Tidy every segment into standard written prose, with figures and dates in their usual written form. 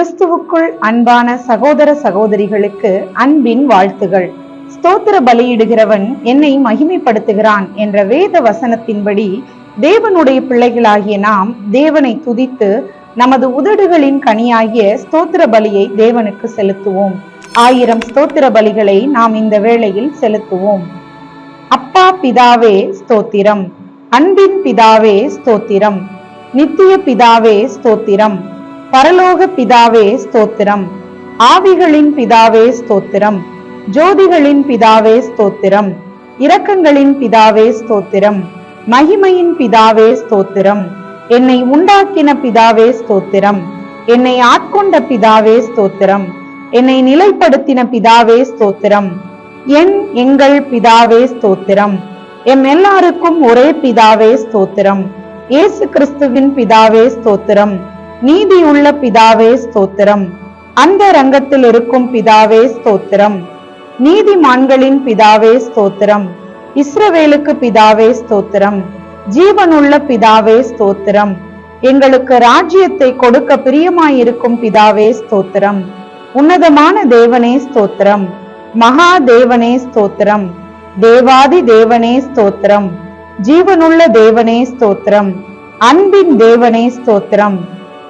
கிறிஸ்துவுக்குள் அன்பான சகோதர சகோதரிகளுக்கு அன்பின் வாழ்த்துகள். ஸ்தோத்திர பலியிடுகிறவன் என்னை மகிமைப்படுத்துகிறான் என்ற வேத வசனத்தின்படி தேவனுடைய பிள்ளைகளாகிய நாம் தேவனை துதித்து நமது உதடுகளின் கனியாகிய ஸ்தோத்திர பலியை தேவனுக்கு செலுத்துவோம். 1000 ஸ்தோத்திர பலிகளை நாம் இந்த வேளையில் செலுத்துவோம். அப்பா பிதாவே ஸ்தோத்திரம், அன்பின் பிதாவே ஸ்தோத்திரம், நித்திய பிதாவே ஸ்தோத்திரம், பரலோக பிதாவே ஸ்தோத்திரம், ஆவிகளின் பிதாவே ஸ்தோத்திரம், ஜோதிகளின் பிதாவே ஸ்தோத்திரம், இரக்கங்களின் பிதாவே ஸ்தோத்திரம், மகிமையின் பிதாவே ஸ்தோத்திரம், என்னை உண்டாக்கின பிதாவே ஸ்தோத்திரம், என்னை ஆட்கொண்ட பிதாவே ஸ்தோத்திரம், என்னை நிலைப்படுத்தின பிதாவே ஸ்தோத்திரம், எங்கள் பிதாவே ஸ்தோத்திரம், எம் எல்லாருக்கும் ஒரே பிதாவே ஸ்தோத்திரம், இயேசு கிறிஸ்துவின் பிதாவே ஸ்தோத்திரம், நீதியுள்ள பிதாவே ஸ்தோத்திரம், அந்த ரங்கத்தில் இருக்கும் பிதாவே ஸ்தோத்திரம், நீதிமான்களின் பிதாவே ஸ்தோத்திரம், இஸ்ரவேலுக்கு பிதாவே ஸ்தோத்திரம், ஜீவனுள்ள பிதாவே ஸ்தோத்திரம், எங்களுக்கு ராஜ்யத்தை கொடுக்க பிரியமாயிருக்கும் பிதாவே ஸ்தோத்திரம், உன்னதமான தேவனே ஸ்தோத்திரம், மகா தேவனே ஸ்தோத்திரம், தேவாதி தேவனே ஸ்தோத்திரம், ஜீவனுள்ள தேவனே ஸ்தோத்திரம், அன்பின் தேவனே ஸ்தோத்திரம்,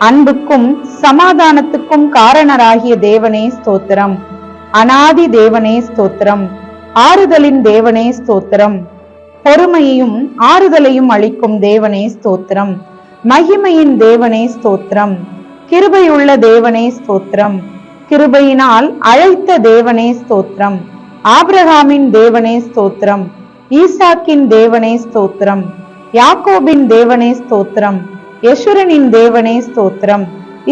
அன்புக்கும் சமாதானத்துக்கும் காரணராகிய தேவனே ஸ்தோத்திரம், அநாதி தேவனே ஸ்தோத்திரம், ஆறுதலின் தேவனே ஸ்தோத்திரம், பொறுமையையும் ஆறுதலையும் அளிக்கும் தேவனே ஸ்தோத்திரம், மகிமையின் தேவனே ஸ்தோத்திரம், கிருபையுள்ள தேவனே ஸ்தோத்திரம், கிருபையினால் அழைத்த தேவனே ஸ்தோத்திரம், ஆபிரகாமின் தேவனே ஸ்தோத்திரம், ஈசாக்கின் தேவனே ஸ்தோத்திரம், யாக்கோபின் தேவனே ஸ்தோத்திரம், யெஷுரனின் தேவனே ஸ்தோத்திரம்,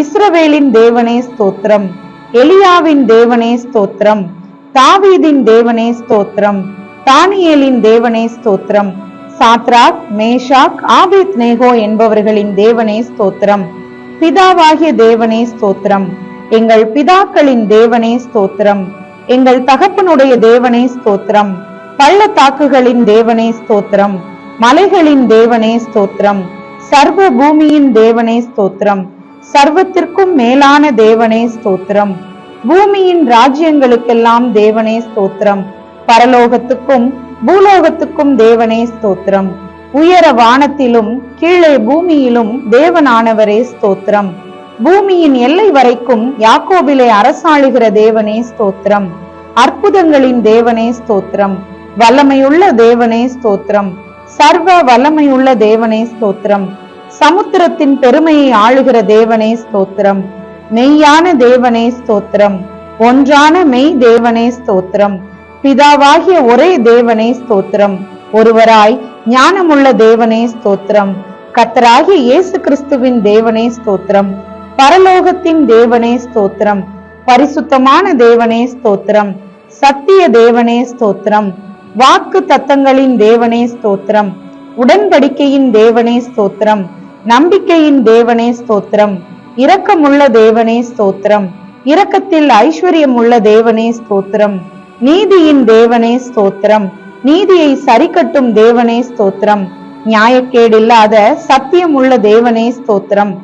இஸ்ரவேலின் தேவனே ஸ்தோத்திரம், எலியாவின் தேவனே ஸ்தோத்திரம், தாவீதின் தேவனே ஸ்தோத்திரம், தானியேலின் தேவனே ஸ்தோத்திரம், சாத்ராக் மேஷாக் ஆபேத்நேகோ என்பவர்களின் தேவனே ஸ்தோத்திரம், பிதாவாகிய தேவனே ஸ்தோத்திரம், எங்கள் பிதாக்களின் தேவனே ஸ்தோத்திரம், எங்கள் தகப்பனுடைய தேவனே ஸ்தோத்திரம், பள்ளத்தாக்குகளின் தேவனே ஸ்தோத்திரம், மலைகளின் தேவனே ஸ்தோத்திரம், சர்வ பூமியின் தேவனே ஸ்தோத்திரம், சர்வத்திற்கும் மேலான தேவனே ஸ்தோத்திரம், பூமியின் ராஜ்யங்களுக்கெல்லாம் தேவனே ஸ்தோத்திரம், பரலோகத்துக்கும் பூலோகத்துக்கும் தேவனே ஸ்தோத்திரம், உயர வானத்திலும் கீழே பூமியிலும் தேவனானவரே ஸ்தோத்திரம், பூமியின் எல்லை வரைக்கும் யாக்கோபிலே அரசாளுகிற தேவனே ஸ்தோத்திரம், அற்புதங்களின் தேவனே ஸ்தோத்திரம், வல்லமையுள்ள தேவனே ஸ்தோத்திரம், சர்வ வல்லமையுள்ள தேவனே ஸ்தோத்திரம், சமுத்திரத்தின் பெருமையை ஆளுகிற தேவனே ஸ்தோத்திரம், மெய்யான தேவனே ஸ்தோத்திரம், ஒன்றான மெய் தேவனே ஸ்தோத்திரம், பிதாவாகிய ஒரே தேவனே ஸ்தோத்திரம், ஒருவராய் ஞானமுள்ள தேவனே ஸ்தோத்திரம், கர்த்தராகிய இயேசு கிறிஸ்துவின் தேவனே ஸ்தோத்திரம், பரலோகத்தின் தேவனே ஸ்தோத்திரம், பரிசுத்தமான தேவனே ஸ்தோத்திரம், சத்திய தேவனே ஸ்தோத்திரம், வாக்கு தத்தங்களின் தேவனே ஸ்தோத்திரம், உடன்படிக்கையின் தேவனே ஸ்தோத்திரம், நம்பிக்கையின் தேவனே ஸ்தோத்திரம், இரக்கமுள்ள தேவனே ஸ்தோத்திரம், இரக்கத்தில் ஐஸ்வர்யம் உள்ள தேவனே ஸ்தோத்திரம், நீதியின் தேவனே ஸ்தோத்திரம், நீதியை சரிக்கட்டும் தேவனே ஸ்தோத்திரம், நியாயக்கேடில்லாத சத்தியம் உள்ள தேவனே ஸ்தோத்திரம்,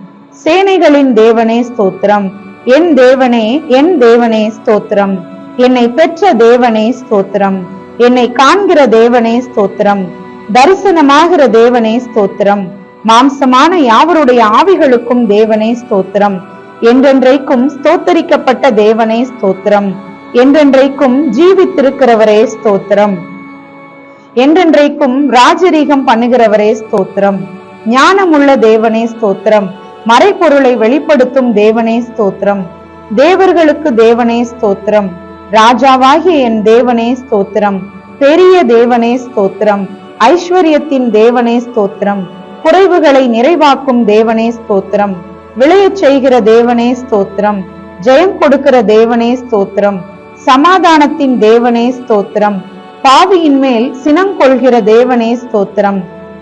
சேனைகளின் தேவனே ஸ்தோத்திரம், என் தேவனே ஸ்தோத்திரம், என்னை பெற்ற தேவனே ஸ்தோத்திரம், என்னை காண்கிற தேவனே ஸ்தோத்திரம், தரிசனமாகிற தேவனே ஸ்தோத்திரம், மாம்சமான யாவருடைய ஆவிகளுக்கும் தேவனே ஸ்தோத்திரம், என்றென்றைக்கும் ஸ்தோத்தரிக்கப்பட்ட தேவனே ஸ்தோத்திரம், என்றென்றைக்கும் ஜீவித்திருக்கிறவரே ஸ்தோத்திரம், என்றென்றைக்கும் ராஜரீகம் பண்ணுகிறவரே ஸ்தோத்திரம், ஞானமுள்ள தேவனே ஸ்தோத்திரம், மறைபொருளை வெளிப்படுத்தும் தேவனே ஸ்தோத்திரம், தேவர்களுக்கு தேவனே ஸ்தோத்திரம், ராஜாவாகிய என் தேவனே ஸ்தோத்திரம், பெரிய தேவனே ஸ்தோத்திரம், ஐஸ்வர்யத்தின் தேவனே ஸ்தோத்திரம், குறைவுகளை நிறைவாக்கும் தேவனே ஸ்தோத்திரம், விளையச் செய்கிற தேவனே ஸ்தோத்திரம், ஜெயம் கொடுக்கிற தேவனே ஸ்தோத்திரம், சமாதானத்தின் தேவனே ஸ்தோத்திரம், பாவியின் மேல் சினம் கொள்கிற தேவனே ஸ்தோத்திரம்,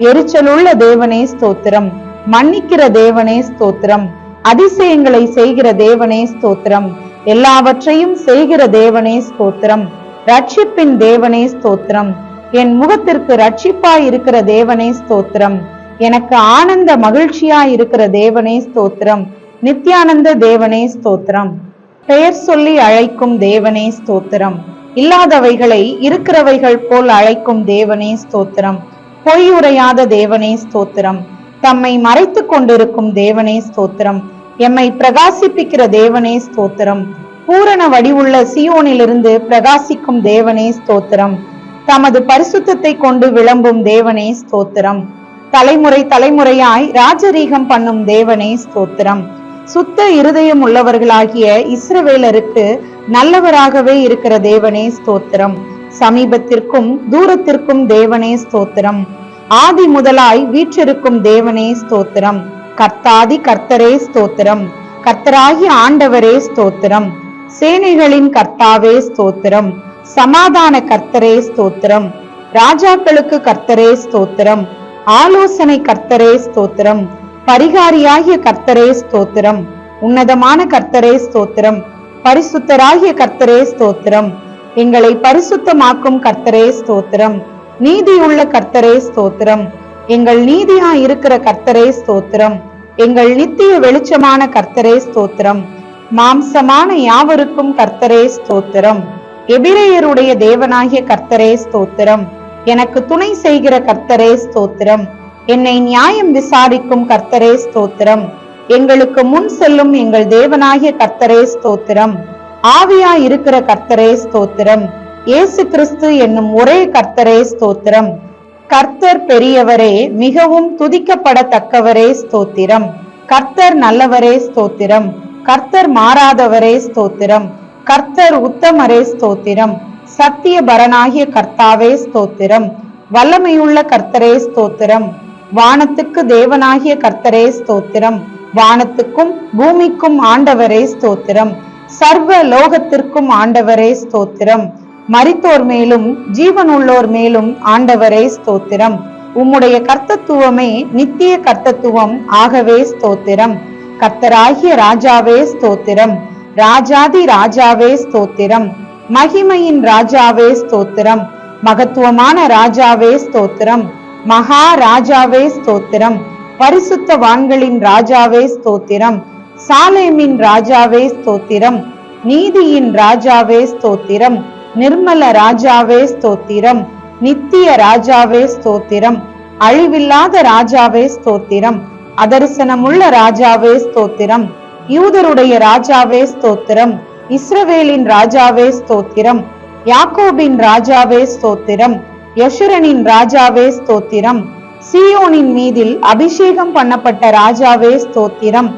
எரிச்சலுள்ள தேவனே ஸ்தோத்திரம், மன்னிக்கிற தேவனே ஸ்தோத்திரம், அதிசயங்களை செய்கிற தேவனே ஸ்தோத்திரம், எல்லாவற்றையும் செய்கிற தேவனே ஸ்தோத்திரம், ரட்சிப்பின் தேவனே ஸ்தோத்திரம், என் முகத்திற்கு ரட்சிப்பாய் இருக்கிற தேவனே ஸ்தோத்திரம், எனக்கு ஆனந்த மகிழ்ச்சியாய் இருக்கிற தேவனே ஸ்தோத்திரம், நித்யானந்த தேவனே ஸ்தோத்திரம். பெயர் சொல்லி அழைக்கும் தேவனே ஸ்தோத்திரம். இல்லாதவைகளை இருக்கிறவைகள் போல் அழைக்கும் தேவனே ஸ்தோத்திரம். பொய் உரையாத தேவனே ஸ்தோத்திரம். தம்மை மறைத்து கொண்டிருக்கும் தேவனே ஸ்தோத்திரம். எம்மை பிரகாசிப்பிக்கிற தேவனே ஸ்தோத்திரம். பூரண வடிவுள்ள சியோனிலிருந்து பிரகாசிக்கும் தேவனே ஸ்தோத்திரம். தமது பரிசுத்தத்தை கொண்டு விளம்பும் தேவனே ஸ்தோத்திரம். தலைமுறை தலைமுறையாய் ராஜரீகம் பண்ணும் தேவனே ஸ்தோத்திரம். சுத்த இருதயம் உள்ளவர்களாகிய இஸ்ரவேலருக்கு நல்லவராகவே இருக்கிற தேவனே ஸ்தோத்திரம். சமீபத்திற்கும் தூரத்திற்கும் தேவனே ஸ்தோத்திரம். ஆதி முதலாய் வீற்றிருக்கும் தேவனே ஸ்தோத்திரம். கர்த்தாதி கர்த்தரே ஸ்தோத்திரம். கர்த்தராகிய ஆண்டவரே ஸ்தோத்திரம். சேனைகளின் கர்த்தாவே ஸ்தோத்திரம். சமாதான கர்த்தரே ஸ்தோத்திரம். ராஜாக்களுக்கு கர்த்தரே ஸ்தோத்திரம். ஆலோசனை கர்த்தரே ஸ்தோத்திரம். பரிகாரியாகிய கர்த்தரே ஸ்தோத்திரம். உன்னதமான கர்த்தரே ஸ்தோத்திரம். பரிசுத்தராகிய கர்த்தரே ஸ்தோத்திரம். எங்களை பரிசுத்தமாக்கும் கர்த்தரே ஸ்தோத்திரம். நீதியுள்ள கர்த்தரே ஸ்தோத்திரம். எங்கள் நீதியா இருக்கிற கர்த்தரே ஸ்தோத்திரம். எங்கள் நித்திய வெளிச்சமான கர்த்தரே ஸ்தோத்திரம். மாம்சமான யாவருக்கும் கர்த்தரே ஸ்தோத்திரம். எபிரேயருடைய தேவனாகிய கர்த்தரே ஸ்தோத்திரம். எனக்கு துணை செய்கிற கர்த்தரே ஸ்தோத்திரம். என்னை நியாயம் விசாரிக்கும் கர்த்தரே ஸ்தோத்திரம். எங்களுக்கு முன் செல்லும் எங்கள் தேவனாகிய கர்த்தரே ஸ்தோத்திரம். ஆவியா இருக்கிற கர்த்தரே ஸ்தோத்திரம். இயேசு கிறிஸ்து என்னும் ஒரே கர்த்தரே ஸ்தோத்திரம். கர்த்தர் பெரியவரே, மிகவும் துதிக்கப்படத்தக்கவரே ஸ்தோத்திரம். கர்த்தர் நல்லவரே ஸ்தோத்திரம். கர்த்தர் மாறாதவரே ஸ்தோத்திரம். கர்த்தர் உத்தமரே ஸ்தோத்திரம். சத்திய பரனாகிய கர்த்தாவே ஸ்தோத்திரம். வல்லமையுள்ள கர்த்தரே ஸ்தோத்திரம். வானத்துக்கு தேவனாகிய கர்த்தரே ஸ்தோத்திரம். வானத்துக்கும் பூமிக்கும் ஆண்டவரே ஸ்தோத்திரம். சர்வ லோகத்திற்கும் ஆண்டவரே ஸ்தோத்திரம். மரித்தோர் மேலும் ஜீவனுள்ளோர் மேலும் ஆண்டவரே ஸ்தோத்திரம். உம்முடைய கர்த்தத்துவமே நித்திய கர்த்தத்துவம் ஆகவே ஸ்தோத்திரம். கர்த்தராகிய ராஜாவே ஸ்தோத்திரம். ராஜாதி ராஜாவே ஸ்தோத்திரம். மகிமையின் ராஜாவே ஸ்தோத்திரம். மகத்துவமான ராஜாவே ஸ்தோத்திரம். மகா ராஜாவே ஸ்தோத்திரம். பரிசுத்தவான்களின் ராஜாவே ஸ்தோத்திரம். சாலேமின் ராஜாவே ஸ்தோத்திரம். நீதியின் ராஜாவே ஸ்தோத்திரம். நிர்மல ராஜாவே ஸ்தோத்திரம். நித்திய ராஜாவே ஸ்தோத்திரம். அழிவில்லாத ராஜாவே ஸ்தோத்திரம். அதர்சனமுள்ள ராஜாவே ஸ்தோத்திரம். யூதருடைய ராஜாவே ஸ்தோத்திரம். இஸ்ரவேலின் ராஜாவே ஸ்தோத்திரம். யாக்கோபின் ராஜாவே ஸ்தோத்திரம். யசுரனின் ராஜாவே ஸ்தோத்திரம். சீயோனின் மீதில் அபிஷேகம் பண்ணப்பட்ட ராஜாவே ஸ்தோத்திரம்.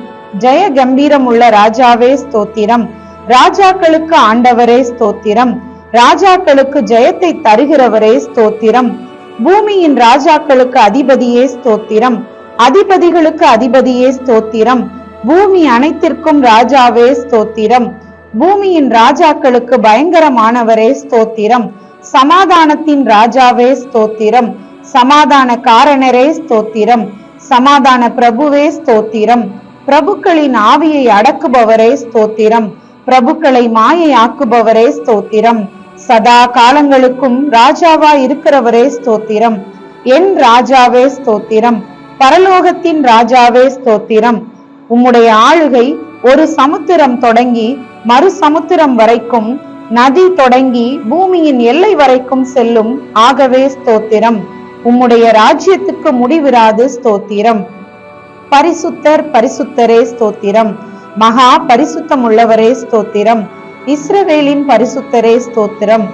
ஜெய கம்பீரம் உள்ள ராஜாவே ஸ்தோத்திரம். ராஜாக்களுக்கு ஆண்டவரே ஸ்தோத்திரம். ராஜாக்களுக்கு ஜெயத்தை தருகிறவரே ஸ்தோத்திரம். பூமியின் ராஜாக்களுக்கு அதிபதியே ஸ்தோத்திரம். அதிபதிகளுக்கு அதிபதியே ஸ்தோத்திரம். பூமி அனைத்திற்கும் ராஜாவே ஸ்தோத்திரம். பூமியின் ராஜாக்களுக்கு பயங்கரமானவரே ஸ்தோத்திரம். சமாதானத்தின் ராஜாவே ஸ்தோத்திரம். சமாதான காரணரே ஸ்தோத்திரம். சமாதான பிரபுவே ஸ்தோத்திரம். பிரபுக்களின் ஆவியை அடக்குபவரே ஸ்தோத்திரம். பிரபுக்களை மாயையாக்குபவரே ஸ்தோத்திரம். சதா காலங்களுக்கும் ராஜாவா இருக்கிறவரே ஸ்தோத்திரம். என் ராஜாவே ஸ்தோத்திரம். பரலோகத்தின் ராஜாவே ஸ்தோத்திரம். உம்முடைய ஆளுகை ஒரு சமுத்திரம் தொடங்கி மறு சமுத்திரம் வரைக்கும், நதி தொடங்கி பூமியின் எல்லை வரைக்கும் செல்லும் ஆகவே ஸ்தோத்திரம். உம்முடைய ராஜ்யத்துக்கு முடிவிராது ஸ்தோத்திரம். பரிசுத்தர் பரிசுத்தரே ஸ்தோத்திரம். மகா பரிசுத்தம் உள்ளவரே ஸ்தோத்திரம். இஸ்ரவேலின் பரிசுத்தரே ஸ்தோத்திரம்.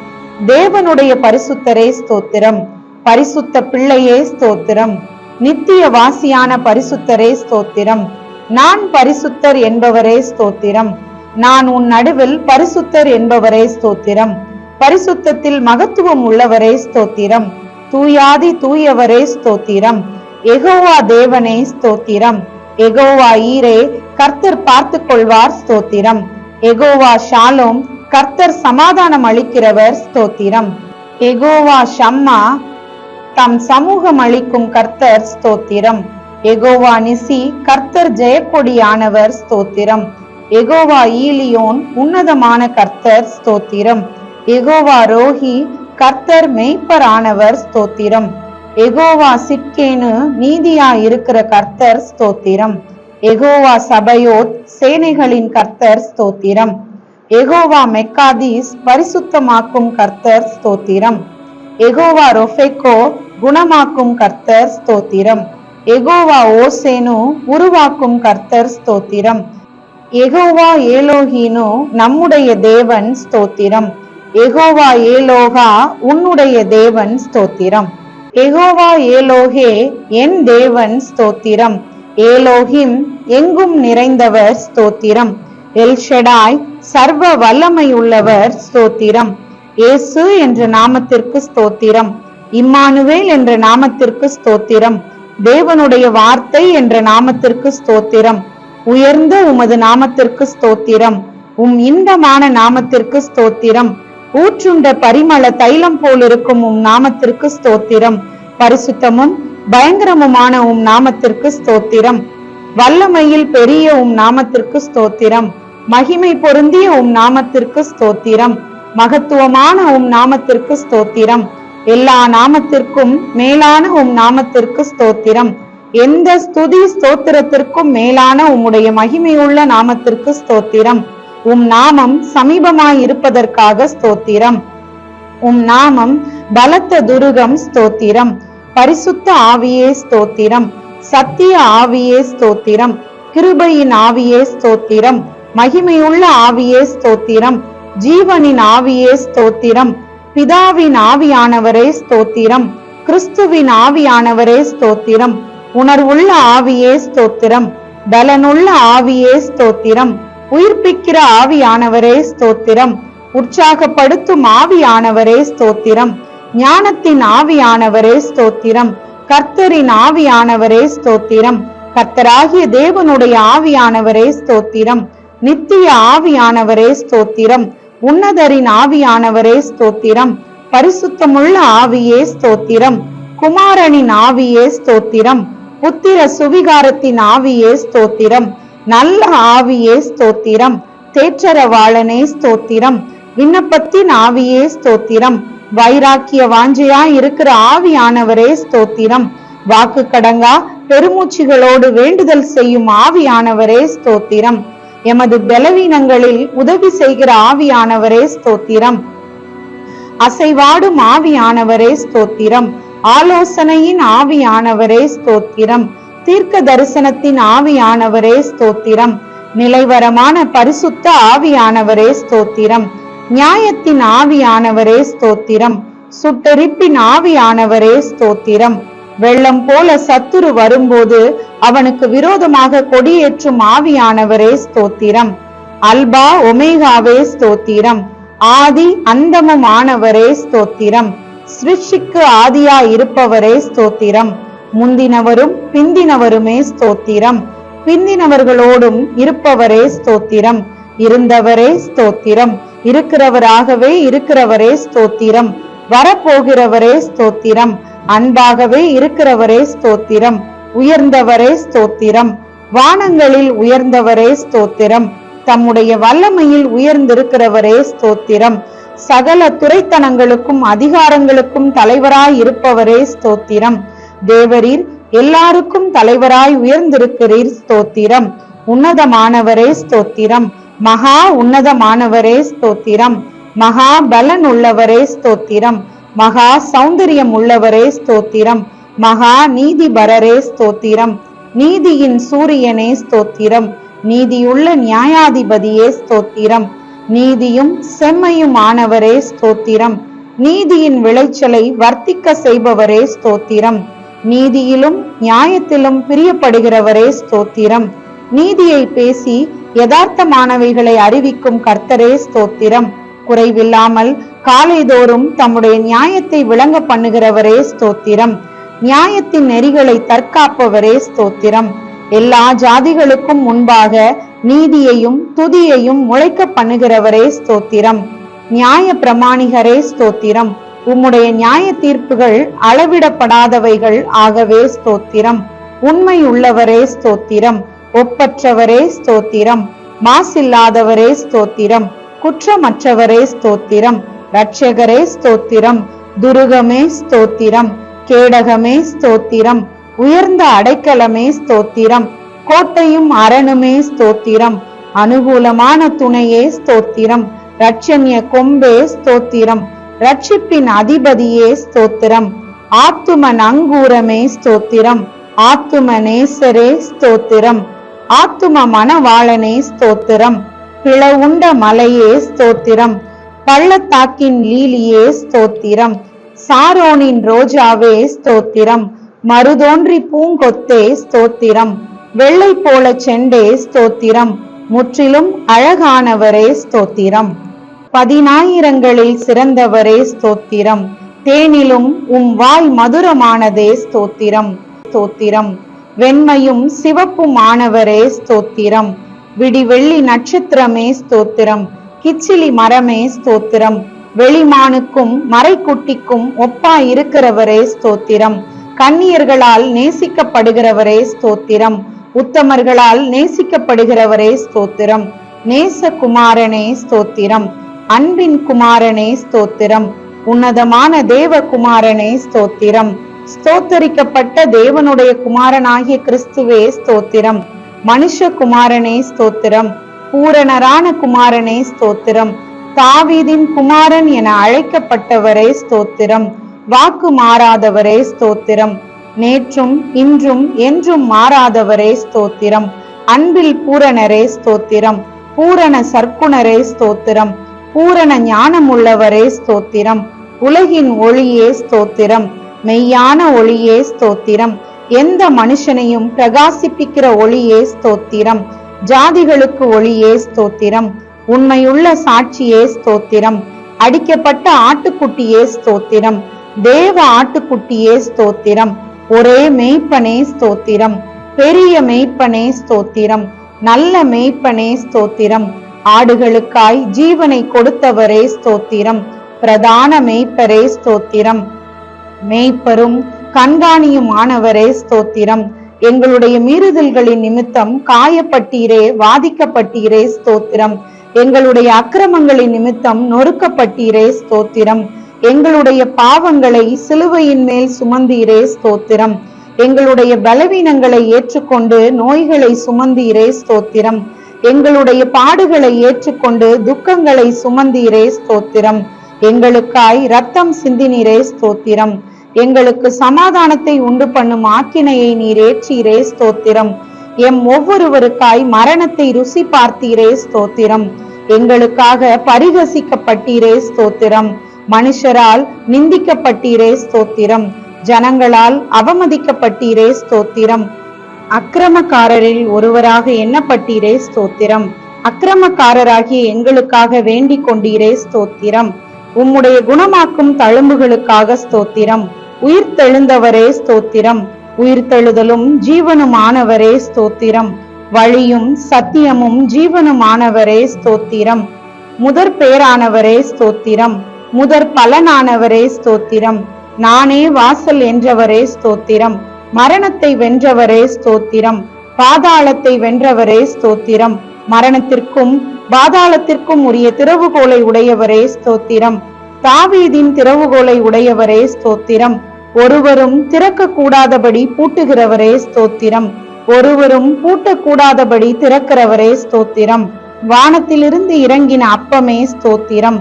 தேவனுடைய பரிசுத்தரே ஸ்தோத்திரம். பரிசுத்த பிள்ளையே ஸ்தோத்திரம். நித்திய வாசியான பரிசுத்தரே ஸ்தோத்திரம். நான் பரிசுத்தர் என்பவரே ஸ்தோத்திரம். நான் உன் நடுவில் பரிசுத்தர் என்பவரே ஸ்தோத்திரம். பரிசுத்தத்தில் மகத்துவம் உள்ளவரே ஸ்தோத்திரம். தூயாதி தூயவரே ஸ்தோத்திரம். யெகோவா தேவனே ஸ்தோத்திரம். யெகோவா ஈரே, கர்த்தர் பார்த்து கொள்வார் ஸ்தோத்திரம். யெகோவா ஷாலோம், கர்த்தர் சமாதானம் அளிக்கிறவர் ஸ்தோத்திரம். யெகோவா ஷம்மா, தம் சமூகம் அளிக்கும் கர்த்தர் ஸ்தோத்திரம். யெகோவா நிசி, கர்த்தர் ஜெயக்கொடியானவர் ஸ்தோத்திரம். யெகோவா ஈலியோன், உன்னதமான கர்த்தர் ஸ்தோத்திரம். யெகோவா ரோஹி, கர்த்தர் மேய்ப்பரானவர் ஸ்தோத்திரம். யெகோவா சிட்கேனு, நீதியா இருக்கிற கர்த்தர் ஸ்தோத்திரம். எகோவா சபையோத் சேனைகளின் கர்த்தர் ஸ்தோத்திரம். எகோவா மெக்காதீஸ் பரிசுத்தமாக்கும் கர்த்தர் ஸ்தோத்திரம். எகோவா ரொஃபெக்கோ குணமாக்கும் கர்த்தர் ஸ்தோத்திரம். எகோவா ஓசேனு உருவாக்கும் கர்த்தர் ஸ்தோத்திரம். எகோவா ஏலோஹீனு நம்முடைய தேவன் ஸ்தோத்திரம். எகோவா ஏலோகா உன்னுடைய தேவன் ஸ்தோத்திரம். எகோவா ஏலோகே என் தேவன் ஸ்தோத்திரம். ஏலோஹிம் எங்கும் நிறைந்தவர் ஸ்தோத்திரம். எல்ஷடாய் சர்வ வல்லமை உள்ளவர் ஸ்தோத்திரம். இயேசு என்ற நாமத்திற்கு ஸ்தோத்திரம். இம்மானுவேல் என்ற நாமத்திற்கு ஸ்தோத்திரம். தேவனுடைய வார்த்தை என்ற நாமத்திற்கு ஸ்தோத்திரம். உயர்ந்த உமது நாமத்திற்கு ஸ்தோத்திரம். இன்பமான நாமத்திற்கு ஸ்தோத்திரம். ஊற்றுண்ட பரிமள தைலம் போலிருக்கும் நாமத்திற்கு ஸ்தோத்திரம். பரிசுத்தமும் பயங்கரமுமான நாமத்திற்கு ஸ்தோத்திரம். வல்லமையில் பெரிய நாமத்திற்கு ஸ்தோத்திரம். மகிமை பொருந்திய நாமத்திற்கு ஸ்தோத்திரம். மகத்துவமான நாமத்திற்கு ஸ்தோத்திரம். எல்லா நாமத்திற்கும் மேலான நாமத்திற்கு ஸ்தோத்திரம். எந்த ஸ்துதி ஸ்தோத்திரத்திற்கும் மேலான உம்முடைய மகிமையுள்ள நாமத்திற்கு ஸ்தோத்திரம். நாமம் சமீபமாய் இருப்பதற்காக ஸ்தோத்திரம். நாமம் பலத்த துருகம் ஸ்தோத்திரம். பரிசுத்த ஆவியே ஸ்தோத்திரம். சத்திய ஆவியே ஸ்தோத்திரம். கிருபையின் ஆவியே ஸ்தோத்திரம். மகிமையுள்ள ஆவியே ஸ்தோத்திரம். ஜீவனின் ஆவியே ஸ்தோத்திரம். பிதாவின் ஆவியானவரே ஸ்தோத்திரம். கிறிஸ்துவின் ஆவியானவரே ஸ்தோத்திரம். உணர்வுள்ள ஆவியே ஸ்தோத்திரம். பலனுள்ள ஆவியே ஸ்தோத்திரம். உயிர்ப்பிக்கிற ஆவியானவரே ஸ்தோத்திரம். உற்சாகப்படுத்தும் ஆவியானவரே ஸ்தோத்திரம். ஞானத்தின் ஆவியானவரே ஸ்தோத்திரம். கர்த்தரின் ஆவியானவரே ஸ்தோத்திரம். கர்த்தராகிய தேவனுடைய ஆவியானவரே ஸ்தோத்திரம். நித்திய ஆவியானவரே ஸ்தோத்திரம். உன்னதரின் ஆவியானவரே ஸ்தோத்திரம். பரிசுத்தமுள்ள ஆவியே ஸ்தோத்திரம். குமாரனின் ஆவியே ஸ்தோத்திரம். புத்திர சுவிகாரத்தின் ஆவியே ஸ்தோத்திரம். நல்ல ஆவியே ஸ்தோத்திரம். தேற்றரவாளனே ஸ்தோத்திரம். விண்ணப்பத்தின் ஆவியே ஸ்தோத்திரம். வைராக்கிய வாஞ்சையாய் இருக்கிற ஆவியானவரே ஸ்தோத்திரம். வாக்கு கடங்கா பெருமூச்சுகளோடு வேண்டுதல் செய்யும் ஆவியானவரே ஸ்தோத்திரம். எமது பலவீனங்களில் உதவி செய்கிற ஆவியானவரே ஸ்தோத்திரம். அசைவாடும் ஆவியானவரே ஸ்தோத்திரம். ஆலோசனையின் ஆவியானவரே ஸ்தோத்திரம். தீர்க்க தரிசனத்தின் ஆவியானவரே ஸ்தோத்திரம். நிலைவரமான பரிசுத்த ஆவியானவரே ஸ்தோத்திரம். நியாயத்தின் ஆவியானவரே ஸ்தோத்திரம். சுட்டெரிப்பின் ஆவியானவரே ஸ்தோத்திரம். வெள்ளம் போல சத்துரு வரும்போது அவனுக்கு விரோதமாக கொடியேற்றும் ஆவியானவரே ஸ்தோத்திரம். அல்பா ஒமேகாவே ஸ்தோத்திரம். ஆதி அந்தமுமானவரே ஸ்தோத்திரம். சிருஷ்டிக்கு ஆதியா இருப்பவரே ஸ்தோத்திரம். முந்தினவரும் பிந்தினவருமே ஸ்தோத்திரம். பிந்தினவர்களோடும் இருப்பவரே ஸ்தோத்திரம். இருந்தவரே ஸ்தோத்திரம். இருக்கிறவராகவே இருக்கிறவரே ஸ்தோத்திரம். வரப்போகிறவரே ஸ்தோத்திரம். அன்பாகவே இருக்கிறவரே ஸ்தோத்திரம். உயர்ந்தவரே ஸ்தோத்திரம். வானங்களில் உயர்ந்தவரே ஸ்தோத்திரம். தம்முடைய வல்லமையில் உயர்ந்திருக்கிறவரே ஸ்தோத்திரம். சகல துரைத்தனங்களுக்கும் அதிகாரங்களுக்கும் தலைவராய் இருப்பவரே ஸ்தோத்திரம். தேவரீர் எல்லாருக்கும் தலைவராய் உயர்ந்திருக்கிறீர் ஸ்தோத்திரம். உன்னதமானவரே ஸ்தோத்திரம். மகா உன்னதமானவரே ஸ்தோத்திரம். மகா பலன் உள்ளவரே ஸ்தோத்திரம். மகா சௌந்தரியம் உள்ளவரே ஸ்தோத்திரம். மகா நீதிபரரே ஸ்தோத்திரம். நீதியின் சூரியனே ஸ்தோத்திரம். நீதியுள்ள நியாயாதிபதியே ஸ்தோத்திரம். நீதியும் செம்மையும் ஆனவரே ஸ்தோத்திரம். நீதியின் விளைச்சலை வர்த்திக்க செய்பவரே ஸ்தோத்திரம். நீதியிலும் நியாயத்திலும் பிரியப்படுகிறவரே ஸ்தோத்திரம். நீதியை பேசி யதார்த்தமானவைகளை அறிவிக்கும் கர்த்தரே ஸ்தோத்திரம். குறைவில்லாமல் காலைதோறும் தம்முடைய நியாயத்தை விளங்க பண்ணுகிறவரே ஸ்தோத்திரம். நியாயத்தின் நெறிகளை தற்காப்பவரே ஸ்தோத்திரம். எல்லா ஜாதிகளுக்கும் முன்பாக நீதியையும் துதியையும் முளைக்க பண்ணுகிறவரே ஸ்தோத்திரம். நியாய பிரமாணிகரே ஸ்தோத்திரம். உம்முடைய நியாய தீர்ப்புகள் அளவிடப்படாதவைகள் ஆகவே ஸ்தோத்திரம். உண்மை உள்ளவரே ஸ்தோத்திரம். ஒப்பற்றவரே ஸ்தோத்திரம். மாசில்லாதவரே ஸ்தோத்திரம். குற்றமற்றவரே ஸ்தோத்திரம். இரட்சகரே ஸ்தோத்திரம். துருகமே ஸ்தோத்திரம். கேடகமே ஸ்தோத்திரம். உயர்ந்த அடைக்கலமே ஸ்தோத்திரம். கோட்டையும் அரணுமே ஸ்தோத்திரம். அனுகூலமான துணையே ஸ்தோத்திரம். இரட்சண்ய கொம்பே ஸ்தோத்திரம். ரட்சிப்பின் அதிபதியே ஸ்தோத்திரம். ஆத்தும நங்கூரமே ஸ்தோத்திரம். ஆத்தும நேசரே ஸ்தோத்திரம். ஆத்தும மணவாளனே ஸ்தோத்திரம். பிளவுண்ட மலையே ஸ்தோத்திரம். பள்ளத்தாக்கின் லீலியே ஸ்தோத்திரம். சாரோனின் ரோஜாவே ஸ்தோத்திரம். மருதோன்றி பூங்கொத்தே ஸ்தோத்திரம். வெள்ளை போல செண்டே ஸ்தோத்திரம். முற்றிலும் அழகானவரே ஸ்தோத்திரம். 10,000களில் சிறந்தவரே ஸ்தோத்திரம். தேனிலும் வாய் மதுரமானதே ஸ்தோத்திரம். ஸ்தோத்திரம். வெண்மையும் சிவப்பும் ஆனவரே ஸ்தோத்திரம். விடிவெள்ளி நட்சத்திரமே ஸ்தோத்திரம். கிச்சிலி மரமே ஸ்தோத்திரம். வெளிமானுக்கும் மறைக்குட்டிக்கும் ஒப்பா இருக்கிறவரே ஸ்தோத்திரம். கன்னியர்களால் நேசிக்கப்படுகிறவரே ஸ்தோத்திரம். உத்தமர்களால் நேசிக்கப்படுகிறவரே ஸ்தோத்திரம். நேசகுமாரனே ஸ்தோத்திரம். அன்பின் குமாரனே ஸ்தோத்திரம். உன்னதமான தேவ குமாரனே ஸ்தோத்திரம். ஸ்தோத்தரிக்கப்பட்ட தேவனுடைய குமாரனாகிய கிறிஸ்துவே ஸ்தோத்திரம். மனுஷ குமாரனே ஸ்தோத்திரம். பூரணரான குமாரனே ஸ்தோத்திரம். தாவீதின் குமாரன் என அழைக்கப்பட்டவரே ஸ்தோத்திரம். வாக்கு மாறாதவரே ஸ்தோத்திரம். நேற்றும் இன்றும் என்றும் மாறாதவரே ஸ்தோத்திரம். அன்பில் பூரணரே ஸ்தோத்திரம். பூரண சற்குணரே ஸ்தோத்திரம். பூரண ஞானமுள்ளவரே ஸ்தோத்திரம். உலகின் ஒளியே ஸ்தோத்திரம். மெய்யான ஒளியே ஸ்தோத்திரம். எந்த மனுஷனையும் பிரகாசிப்பிக்கிற ஒளியே ஸ்தோத்திரம். ஜாதிகளுக்கு ஒளியே ஸ்தோத்திரம். உண்மையுள்ள சாட்சியே ஸ்தோத்திரம். அடிக்கப்பட்ட ஆட்டுக்குட்டியே ஸ்தோத்திரம். தேவ ஆட்டுக்குட்டியே ஸ்தோத்திரம். ஒரே மேய்ப்பனே ஸ்தோத்திரம். பெரிய மேய்ப்பனே ஸ்தோத்திரம். நல்ல மேய்ப்பனே ஸ்தோத்திரம். ஆடுகளுக்காய் ஜீவனை கொடுத்தவரே ஸ்தோத்திரம். பிரதான மேய்ப்பரே ஸ்தோத்திரம். மேய்ப்பரும் கண்காணியுமானவரே ஸ்தோத்திரம். எங்களுடைய மீறுதல்களின் நிமித்தம் காயப்பட்டீரே, வாதிக்கப்பட்டீரே ஸ்தோத்திரம். எங்களுடைய அக்கிரமங்களின் நிமித்தம் நொறுக்கப்பட்டீரே ஸ்தோத்திரம். எங்களுடைய பாவங்களை சிலுவையின் மேல் சுமந்தீரே ஸ்தோத்திரம். எங்களுடைய பலவீனங்களை ஏற்றுக்கொண்டு நோய்களை சுமந்தீரே ஸ்தோத்திரம். எங்களுடைய பாடுகளை ஏற்றுக்கொண்டு துக்கங்களை சுமந்தீரே ஸ்தோத்திரம். எங்களுக்காய் இரத்தம் சிந்தினீரே ஸ்தோத்திரம். எங்களுக்கு சமாதானத்தை உண்டு பண்ணும் ஆக்கினையை நீர் ஏற்றீரே ஸ்தோத்திரம். எம் ஒவ்வொருவருக்காய் மரணத்தை ருசி பார்த்தீரே ஸ்தோத்திரம். எங்களுக்காக பரிகசிக்கப்பட்டீரே ஸ்தோத்திரம். மனுஷரால் நிந்திக்கப்பட்டீரே ஸ்தோத்திரம். ஜனங்களால் அவமதிக்கப்பட்டீரே ஸ்தோத்திரம். அக்கிரமக்காரரில் ஒருவராக எண்ணப்பட்டீரே ஸ்தோத்திரம். அக்கிரமக்காரராகிய எங்களுக்காக வேண்டிக் கொண்டீரே ஸ்தோத்திரம். உம்முடைய குணமாக்கும் தழும்புகளுக்காக ஸ்தோத்திரம். உயிர்த்தெழுந்தவரே ஸ்தோத்திரம். உயிர்த்தெழுதலும் ஜீவனுமானவரே ஸ்தோத்திரம். வழியும் சத்தியமும் ஜீவனுமானவரே ஸ்தோத்திரம். முதற் பேரானவரே ஸ்தோத்திரம். முதற் பலனானவரே ஸ்தோத்திரம். நானே வாசல் என்றவரே ஸ்தோத்திரம். மரணத்தை வென்றவரே ஸ்தோத்திரம். பாதாளத்தை வென்றவரே ஸ்தோத்திரம். மரணத்திற்கும் பாதாளத்திற்கும் உரிய திறவுகோலை உடையவரே ஸ்தோத்திரம். தாவீதின் திறவுகோலை உடையவரே ஸ்தோத்திரம். ஒருவரும் திறக்க கூடாதபடி பூட்டுகிறவரே ஸ்தோத்திரம். ஒருவரும் பூட்டக்கூடாதபடி திறக்கிறவரே ஸ்தோத்திரம். வானத்திலிருந்து இறங்கின அப்பமே ஸ்தோத்திரம்.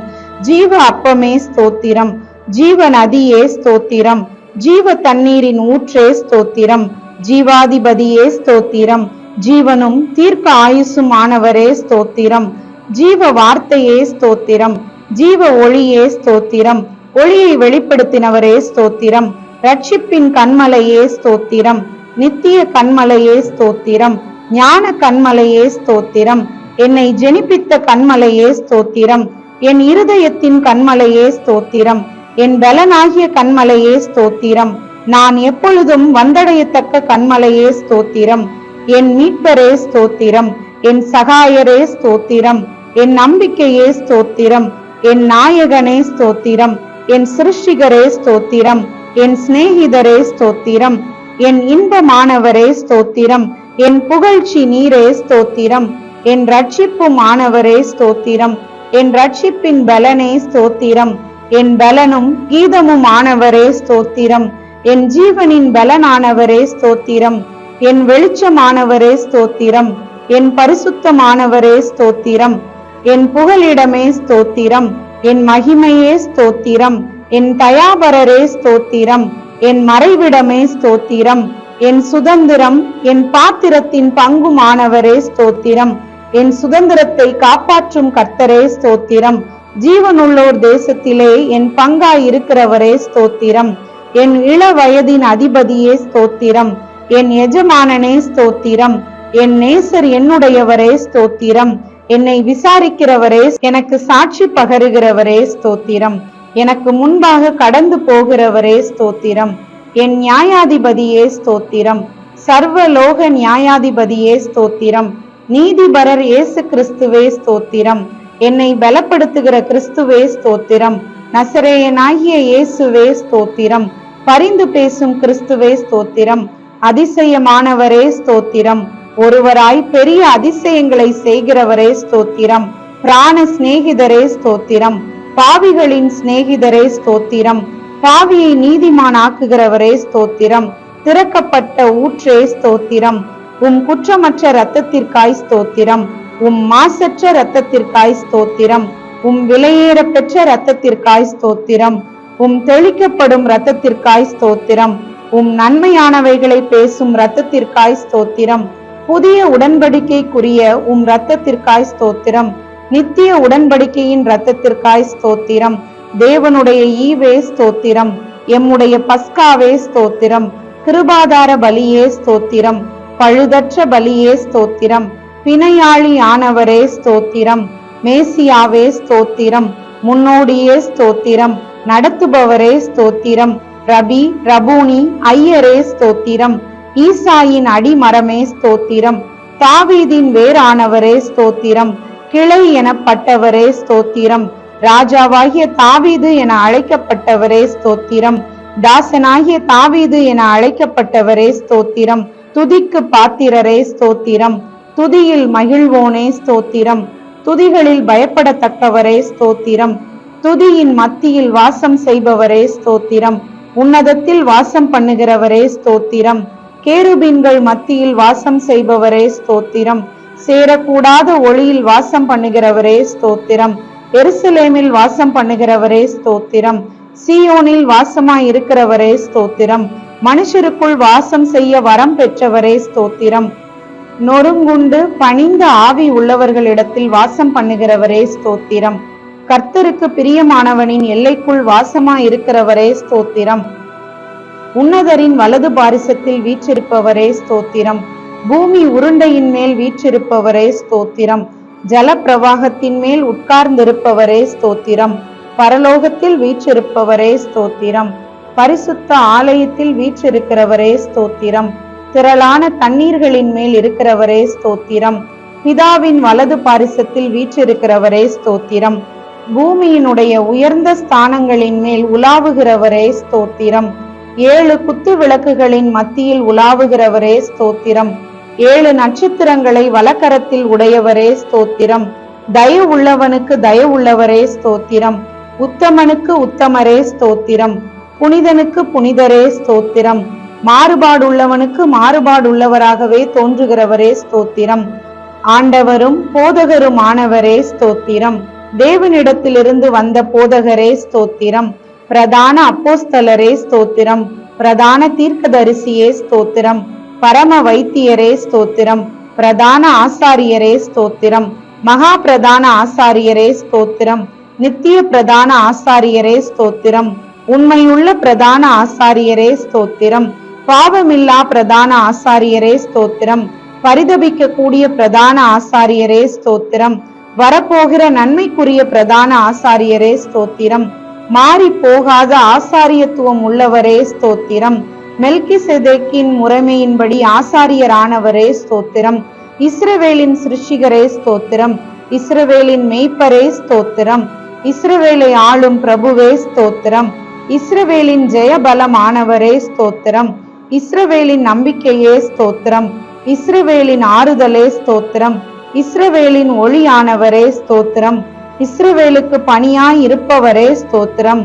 ஜீவ அப்பமே ஸ்தோத்திரம். ஜீவ நதியே ஸ்தோத்திரம். ஜீவ தண்ணீரின் ஊற்றே ஸ்தோத்திரம். ஜீவாதிபதியே ஸ்தோத்திரம். ஜீவனும் தீர்க்க ஆயுசும் ஆனவரே ஸ்தோத்திரம். ஜீவ வார்த்தையே ஸ்தோத்திரம். ஜீவ ஒளியே ஸ்தோத்திரம். ஒளியை வெளிப்படுத்தினவரே ஸ்தோத்திரம். ரட்சிப்பின் கண்மலையே ஸ்தோத்திரம். நித்திய கண்மலையே ஸ்தோத்திரம். ஞான கண்மலையே ஸ்தோத்திரம். என்னை ஜெனிப்பித்த கண்மலையே ஸ்தோத்திரம். என் இருதயத்தின் கண்மலையே ஸ்தோத்திரம். என் பலனாகிய கண்மலையே ஸ்தோத்திரம். நான் எப்பொழுதும் வந்தடையத்தக்க கண்மலையே ஸ்தோத்திரம். என் மீட்பரே ஸ்தோத்திரம். என் சகாயரே ஸ்தோத்திரம். என் நம்பிக்கையே ஸ்தோத்திரம். என் நாயகனே ஸ்தோத்திரம். என் சிருஷ்டிகரே ஸ்தோத்திரம். என் சிநேகிதரே ஸ்தோத்திரம். என் இன்பமானவரே ஸ்தோத்திரம். என் புகழ்ச்சி நீரே ஸ்தோத்திரம். என் ரட்சிப்புமானவரே ஸ்தோத்திரம். என் ரட்சிப்பின் பலனே ஸ்தோத்திரம். என் பலனும் கீதமும் ஆனவரே ஸ்தோத்திரம். என் ஜீவனின் பலனானவரே ஸ்தோத்திரம். என் வெளிச்சமானவரே ஸ்தோத்திரம். என் பரிசுத்தமானவரே ஸ்தோத்திரம். என் புகலிடமே ஸ்தோத்திரம். என் மகிமையே ஸ்தோத்திரம். என் தயாபரரே ஸ்தோத்திரம். என் மறைவிடமே ஸ்தோத்திரம். என் சுதந்திரம், என் பாத்திரத்தின் பங்குமானவரே ஸ்தோத்திரம். என் சுதந்திரத்தை காப்பாற்றும் கர்த்தரே ஸ்தோத்திரம். ஜீவனுள்ளோர் தேசத்திலே என் பங்காய் இருக்கிறவரே ஸ்தோத்திரம். என் இள வயதின் அதிபதியே ஸ்தோத்திரம். என் எஜமானனே ஸ்தோத்திரம். என் நேசர் என்னுடையவரே ஸ்தோத்திரம். என்னை விசாரிக்கிறவரே, எனக்கு சாட்சி பகருகிறவரே ஸ்தோத்திரம். எனக்கு முன்பாக கடந்து போகிறவரே ஸ்தோத்திரம். என் நியாயாதிபதியே ஸ்தோத்திரம். சர்வலோக நியாயாதிபதியே ஸ்தோத்திரம். நீதிபரர் இயேசு கிறிஸ்துவே ஸ்தோத்திரம். என்னை பலப்படுத்துகிற கிறிஸ்துவே ஸ்தோத்திரம். நசரேயனாகிய இயேசுவே ஸ்தோத்திரம். பரிந்து பேசும் கிறிஸ்துவே ஸ்தோத்திரம். அதிசயமானவரே ஸ்தோத்திரம். ஒருவராய் பெரிய அதிசயங்களை செய்கிறவரே ஸ்தோத்திரம். பிராண சிநேகிதரே ஸ்தோத்திரம். பாவிகளின் சிநேகிதரே ஸ்தோத்திரம். பாவியை நீதிமான் ஆக்குகிறவரே ஸ்தோத்திரம். திறக்கப்பட்ட ஊற்றே ஸ்தோத்திரம். உம் குற்றமற்ற இரத்தத்திற்காய் ஸ்தோத்திரம். உம் மாசற்ற இரத்தத்திற்காய் ஸ்தோத்திரம். உம் விலையேற பெற்ற இரத்தத்திற்காய் ஸ்தோத்திரம். உம் தெளிக்கப்படும் இரத்தத்திற்காய் ஸ்தோத்திரம். உம் நன்மையானவைகளை பேசும் இரத்தத்திற்காய் ஸ்தோத்திரம். புதிய உடன்படிக்கைக்குரிய உம் இரத்தத்திற்காய் ஸ்தோத்திரம். நித்திய உடன்படிக்கையின் இரத்தத்திற்காய் ஸ்தோத்திரம். தேவனுடைய ஈவே ஸ்தோத்திரம். எம்முடைய பஸ்காவே ஸ்தோத்திரம். கிருபாதார பலியே ஸ்தோத்திரம். பழுதற்ற பலியே ஸ்தோத்திரம். பிணையாளி ஆனவரே ஸ்தோத்திரம். மேசியாவே ஸ்தோத்திரம். முன்னோடியே ஸ்தோத்திரம். நடத்துபவரே ஸ்தோத்திரம். ரபி, ரபூனி, ஐயரே ஸ்தோத்திரம். ஈசாயின் அடிமரமே ஸ்தோத்திரம். தாவீதின் வேரானவரே ஸ்தோத்திரம். கிளை எனப்பட்டவரே ஸ்தோத்திரம். ராஜாவாகிய தாவீது என அழைக்கப்பட்டவரே ஸ்தோத்திரம். தாசனாகிய தாவீது என அழைக்கப்பட்டவரே ஸ்தோத்திரம். துதிக்கு பாத்திரரே ஸ்தோத்திரம். துதியில் மகிழ்வோனே ஸ்தோத்திரம். துதிகளில் பயப்படத்தக்கவரே ஸ்தோத்திரம். துதியின் மத்தியில் வாசம் செய்பவரே ஸ்தோத்திரம். உன்னதத்தில் வாசம் பண்ணுகிறவரே ஸ்தோத்திரம். கேருபீன்கள் மத்தியில் வாசம் செய்பவரே ஸ்தோத்திரம். சேரக்கூடாத ஒளியில் வாசம் பண்ணுகிறவரே ஸ்தோத்திரம். எருசலேமில் வாசம் பண்ணுகிறவரே ஸ்தோத்திரம். சீயோனில் வாசமாய் இருக்கிறவரே ஸ்தோத்திரம். மனுஷருக்குள் வாசம் செய்ய வரம் பெற்றவரே ஸ்தோத்திரம். நொறுங்குண்டு பணிந்த ஆவி உள்ளவர்களிடத்தில் வாசம் பண்ணுகிறவரே ஸ்தோத்திரம். கர்த்தருக்கு பிரியமானவனின் எல்லைக்குள் வாசமாய் இருக்கிறவரே ஸ்தோத்திரம். உன்னதரின் வலது பாரிசத்தில் வீற்றிருப்பவரே ஸ்தோத்திரம். பூமி உருண்டையின் மேல் வீற்றிருப்பவரே ஸ்தோத்திரம். ஜல பிரவாகத்தின் மேல் உட்கார்ந்திருப்பவரே ஸ்தோத்திரம். பரலோகத்தில் வீற்றிருப்பவரே ஸ்தோத்திரம். பரிசுத்த ஆலயத்தில் வீற்றிருக்கிறவரே ஸ்தோத்திரம். திரளான தண்ணீர்களின் மேல் இருக்கிறவரே ஸ்தோத்திரம். பிதாவின் வலது பாரிசத்தில் வீற்றிருக்கிறவரே ஸ்தோத்திரம். பூமியினுடைய உயர்ந்த ஸ்தானங்களின் மேல் உலாவுகிறவரே ஸ்தோத்திரம். 7 குத்து விளக்குகளின் மத்தியில் உலாவுகிறவரே ஸ்தோத்திரம். 7 நட்சத்திரங்களை வலக்கரத்தில் உடையவரே ஸ்தோத்திரம். தயவுள்ளவனுக்கு தயவுள்ளவரே ஸ்தோத்திரம். உத்தமனுக்கு உத்தமரே ஸ்தோத்திரம். புனிதனுக்கு புனிதரே ஸ்தோத்திரம். மாறுபாடுள்ளவனுக்கு மாறுபாடுள்ளவராகவே தோன்றுகிறவரே ஸ்தோத்திரம். ஆண்டவரும் போதகருமானவரே ஸ்தோத்திரம். தேவனிடத்திலிருந்து வந்த போதகரே ஸ்தோத்திரம். பிரதான அப்போஸ்தலரே ஸ்தோத்திரம். பிரதான தீர்க்கதரிசியே ஸ்தோத்திரம். பரம வைத்தியரே ஸ்தோத்திரம். பிரதான ஆசாரியரே ஸ்தோத்திரம். மகா பிரதான ஆசாரியரே ஸ்தோத்திரம். நித்திய பிரதான ஆசாரியரே ஸ்தோத்திரம். உண்மையுள்ள பிரதான ஆசாரியரே ஸ்தோத்திரம். பாவமில்லா பிரதான ஆசாரியரே ஸ்தோத்திரம். பரிதபிக்க கூடிய பிரதான ஆசாரியரே ஸ்தோத்திரம். வரப்போகிற நன்மைக்குரிய பிரதான ஆசாரியரே ஸ்தோத்திரம். மாறி போகாத ஆசாரியத்துவம் உள்ளவரே ஸ்தோத்திரம். மெல்கிசேதேக்கின் முறைமையின்படி ஆசாரியரானவரே ஸ்தோத்திரம். இஸ்ரவேலின் சிருஷ்டிகரே ஸ்தோத்திரம். இஸ்ரவேலின் மேய்ப்பரே ஸ்தோத்திரம். இஸ்ரவேலை ஆளும் பிரபுவே ஸ்தோத்திரம். இஸ்ரவேலின் ஜெயபலமானவரே ஸ்தோத்திரம். இஸ்ரவேலின் நம்பிக்கையே ஸ்தோத்திரம். இஸ்ரவேலின் ஆறுதலே ஸ்தோத்திரம். இஸ்ரவேலின் ஒளியானவரே ஸ்தோத்திரம். இஸ்ரவேலுக்கு பணியாய் இருப்பவரே ஸ்தோத்திரம்.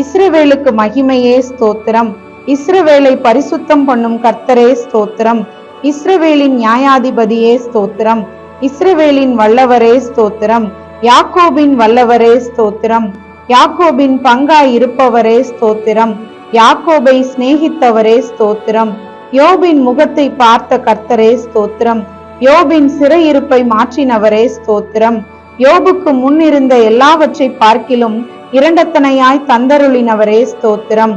இஸ்ரவேலுக்கு மகிமையே ஸ்தோத்திரம். இஸ்ரவேலை பரிசுத்தம் பண்ணும் கர்த்தரே ஸ்தோத்திரம். இஸ்ரவேலின் நியாயாதிபதியே ஸ்தோத்திரம். இஸ்ரவேலின் வல்லவரே ஸ்தோத்திரம். யாக்கோபின் வல்லவரே ஸ்தோத்திரம். யாக்கோபின் பங்காய் இருப்பவரே ஸ்தோத்திரம். யாக்கோபை சிநேகித்தவரே ஸ்தோத்திரம். யோபின் முகத்தை பார்த்த கர்த்தரே ஸ்தோத்திரம். யோபின் சிறையிருப்பை மாற்றினவரே ஸ்தோத்திரம். யோபுக்கு முன்னிருந்த எல்லாவற்றை பார்க்கிலும் இரண்டத்தனையாய் தந்தருளினவரே ஸ்தோத்திரம்.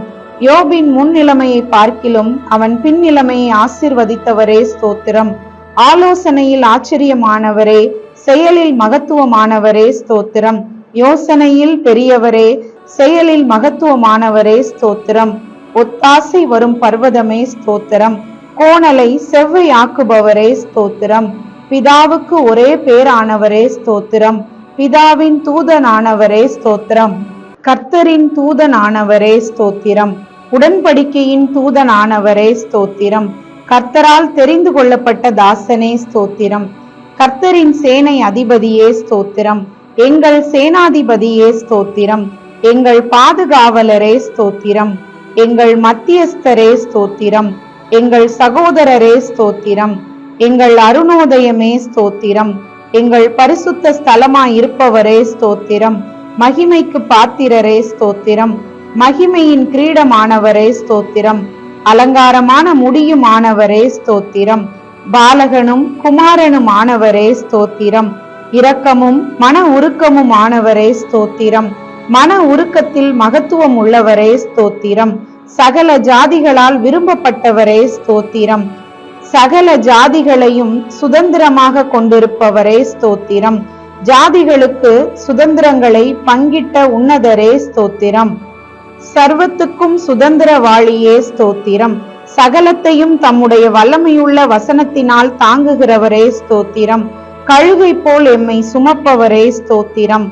யோபின் முன்னிலைமையை பார்க்கிலும் அவன் பின்னிலைமையை ஆசீர்வதித்தவரே ஸ்தோத்திரம். ஆலோசனையில் ஆச்சரியமானவரே, செயலில் மகத்துவமானவரே ஸ்தோத்திரம். யோசனையில் பெரியவரே, செயலில் மகத்துவமானவரே ஸ்தோத்திரம். ஒத்தாசை வரும் பர்வதமே ஸ்தோத்திரம். கோணலை செவ்வையாக்குபவரே ஸ்தோத்திரம். பிதாவுக்கு ஒரே பேரானவரே ஸ்தோத்திரம். பிதாவின் தூதனானவரே ஸ்தோத்திரம். கர்த்தரின் தூதனானவரே ஸ்தோத்திரம். உடன்படிக்கையின் தூதனானவரே ஸ்தோத்திரம். கர்த்தரால் தெரிந்து கொள்ளப்பட்ட தாசனே ஸ்தோத்திரம். கர்த்தரின் சேனை அதிபதியே ஸ்தோத்திரம். எங்கள் சேனாதிபதியே ஸ்தோத்திரம். எங்கள் பாதுகாவலரே ஸ்தோத்திரம். எங்கள் மத்தியஸ்தரே ஸ்தோத்திரம். எங்கள் சகோதரரே ஸ்தோத்திரம். எங்கள் அருணோதயமே ஸ்தோத்திரம். எங்கள் பரிசுத்த ஸ்தலமாய் இருப்பவரே ஸ்தோத்திரம். மகிமைக்கு பாத்திரரே ஸ்தோத்திரம். மகிமையின் கிரீடமானவரே ஸ்தோத்திரம். அலங்காரமான முடியுமானவரே ஸ்தோத்திரம். பாலகனும் குமாரனுமானவரே ஸ்தோத்திரம். இரக்கமும் மன உருக்கமுமானவரே ஸ்தோத்திரம். மன உருக்கத்தில் மகத்துவம் உள்ளவரே ஸ்தோத்திரம். சகல ஜாதிகளால் விரும்பப்பட்டவரே ஸ்தோத்திரம். சகல ஜாதிகளையும் சுதந்திரமாக கொண்டிருப்பவரே ஸ்தோத்திரம். ஜாதிகளுக்கு சுதந்திரங்களை பங்கிட்ட உன்னதரே ஸ்தோத்திரம். சர்வத்துக்கும் சுதந்திரவாளியே ஸ்தோத்திரம். சகலத்தையும் தம்முடைய வல்லமையுள்ள வசனத்தினால் தாங்குகிறவரே ஸ்தோத்திரம். கழுகை போல் எம்மை சுமப்பவரே ஸ்தோத்திரம்.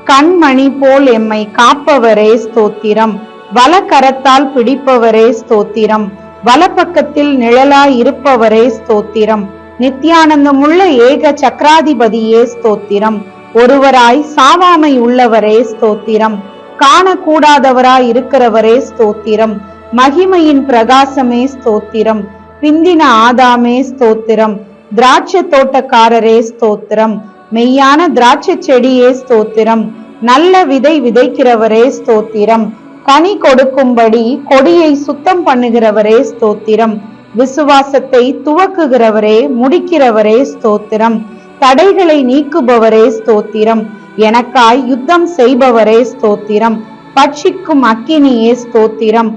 கண்மணி போல் எம்மை காப்பவரே ஸ்தோத்திரம். வலக்கரத்தால் பிடிப்பவரே ஸ்தோத்திரம். வலப்பக்கத்தில் நிழலாய் இருப்பவரே ஸ்தோத்திரம். நித்தியானந்தமுள்ள ஏக சக்கராதிபதியே ஸ்தோத்திரம். ஒருவராய் சாவாமை உள்ளவரே ஸ்தோத்திரம். காணக்கூடாதவராய் இருக்கிறவரே ஸ்தோத்திரம். மகிமையின் பிரகாசமே ஸ்தோத்திரம். பிந்தின ஆதாமே ஸ்தோத்திரம். திராட்சை தோட்டக்காரரே ஸ்தோத்திரம். மெய்யான திராட்சை செடியே ஸ்தோத்திரம். நல்ல விதை விதைக்கிறவரே ஸ்தோத்திரம். கனி கொடுக்கும்படி கொடியை சுத்தம் பண்ணுகிறவரே ஸ்தோத்திரம். விசுவாசத்தை துவக்குகிறவரே முடிக்கிறவரே ஸ்தோத்திரம். தடைகளை நீக்குபவரே ஸ்தோத்திரம். எனக்காய் யுத்தம் செய்பவரே ஸ்தோத்திரம். பட்சிக்கும் அக்கினியே ஸ்தோத்திரம்.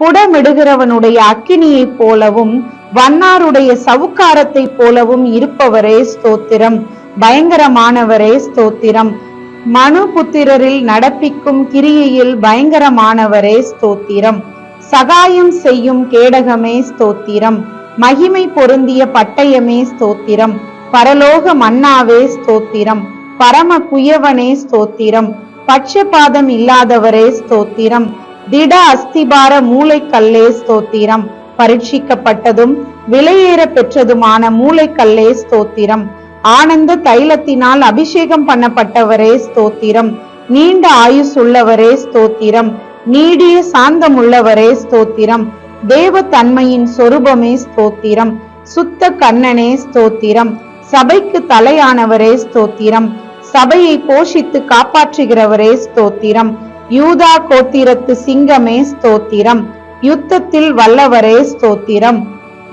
புடமிடுகிறவனுடைய அக்கினியை போலவும் வண்ணாருடைய சவுக்காரத்தை போலவும் இருப்பவரே ஸ்தோத்திரம். பயங்கரமானவரே ஸ்தோத்திரம். மனு புத்திரரில் நடப்பிக்கும் கிரியையில் பயங்கரமானவரே ஸ்தோத்திரம். சகாயம் செய்யும் கேடகமே ஸ்தோத்திரம். மகிமை பொருந்திய பட்டயமே ஸ்தோத்திரம். பரலோக மன்னாவே ஸ்தோத்திரம். பரம குயவனே ஸ்தோத்திரம். பட்சபாதம் இல்லாதவரே ஸ்தோத்திரம். திட அஸ்திபார மூளைக்கல்லே ஸ்தோத்திரம். பரீட்சிக்கப்பட்டதும் விலையேற பெற்றதுமான மூளைக்கல்லே ஸ்தோத்திரம். ஆனந்த தைலத்தினால் அபிஷேகம் பண்ணப்பட்டவரே ஸ்தோத்திரம். நீண்ட ஆயுஸ் உள்ளவரே ஸ்தோத்திரம். நீடிய சாந்தமுள்ளவரே ஸ்தோத்திரம். தேவ தன்மையின் சொரூபமே ஸ்தோத்திரம். சுத்த கண்ணனே ஸ்தோத்திரம். சபைக்கு தலையானவரே ஸ்தோத்திரம். சபையை போஷித்து காப்பாற்றுகிறவரே ஸ்தோத்திரம். யூதா கோத்திரத்து சிங்கமே ஸ்தோத்திரம். யுத்தத்தில் வல்லவரே ஸ்தோத்திரம்.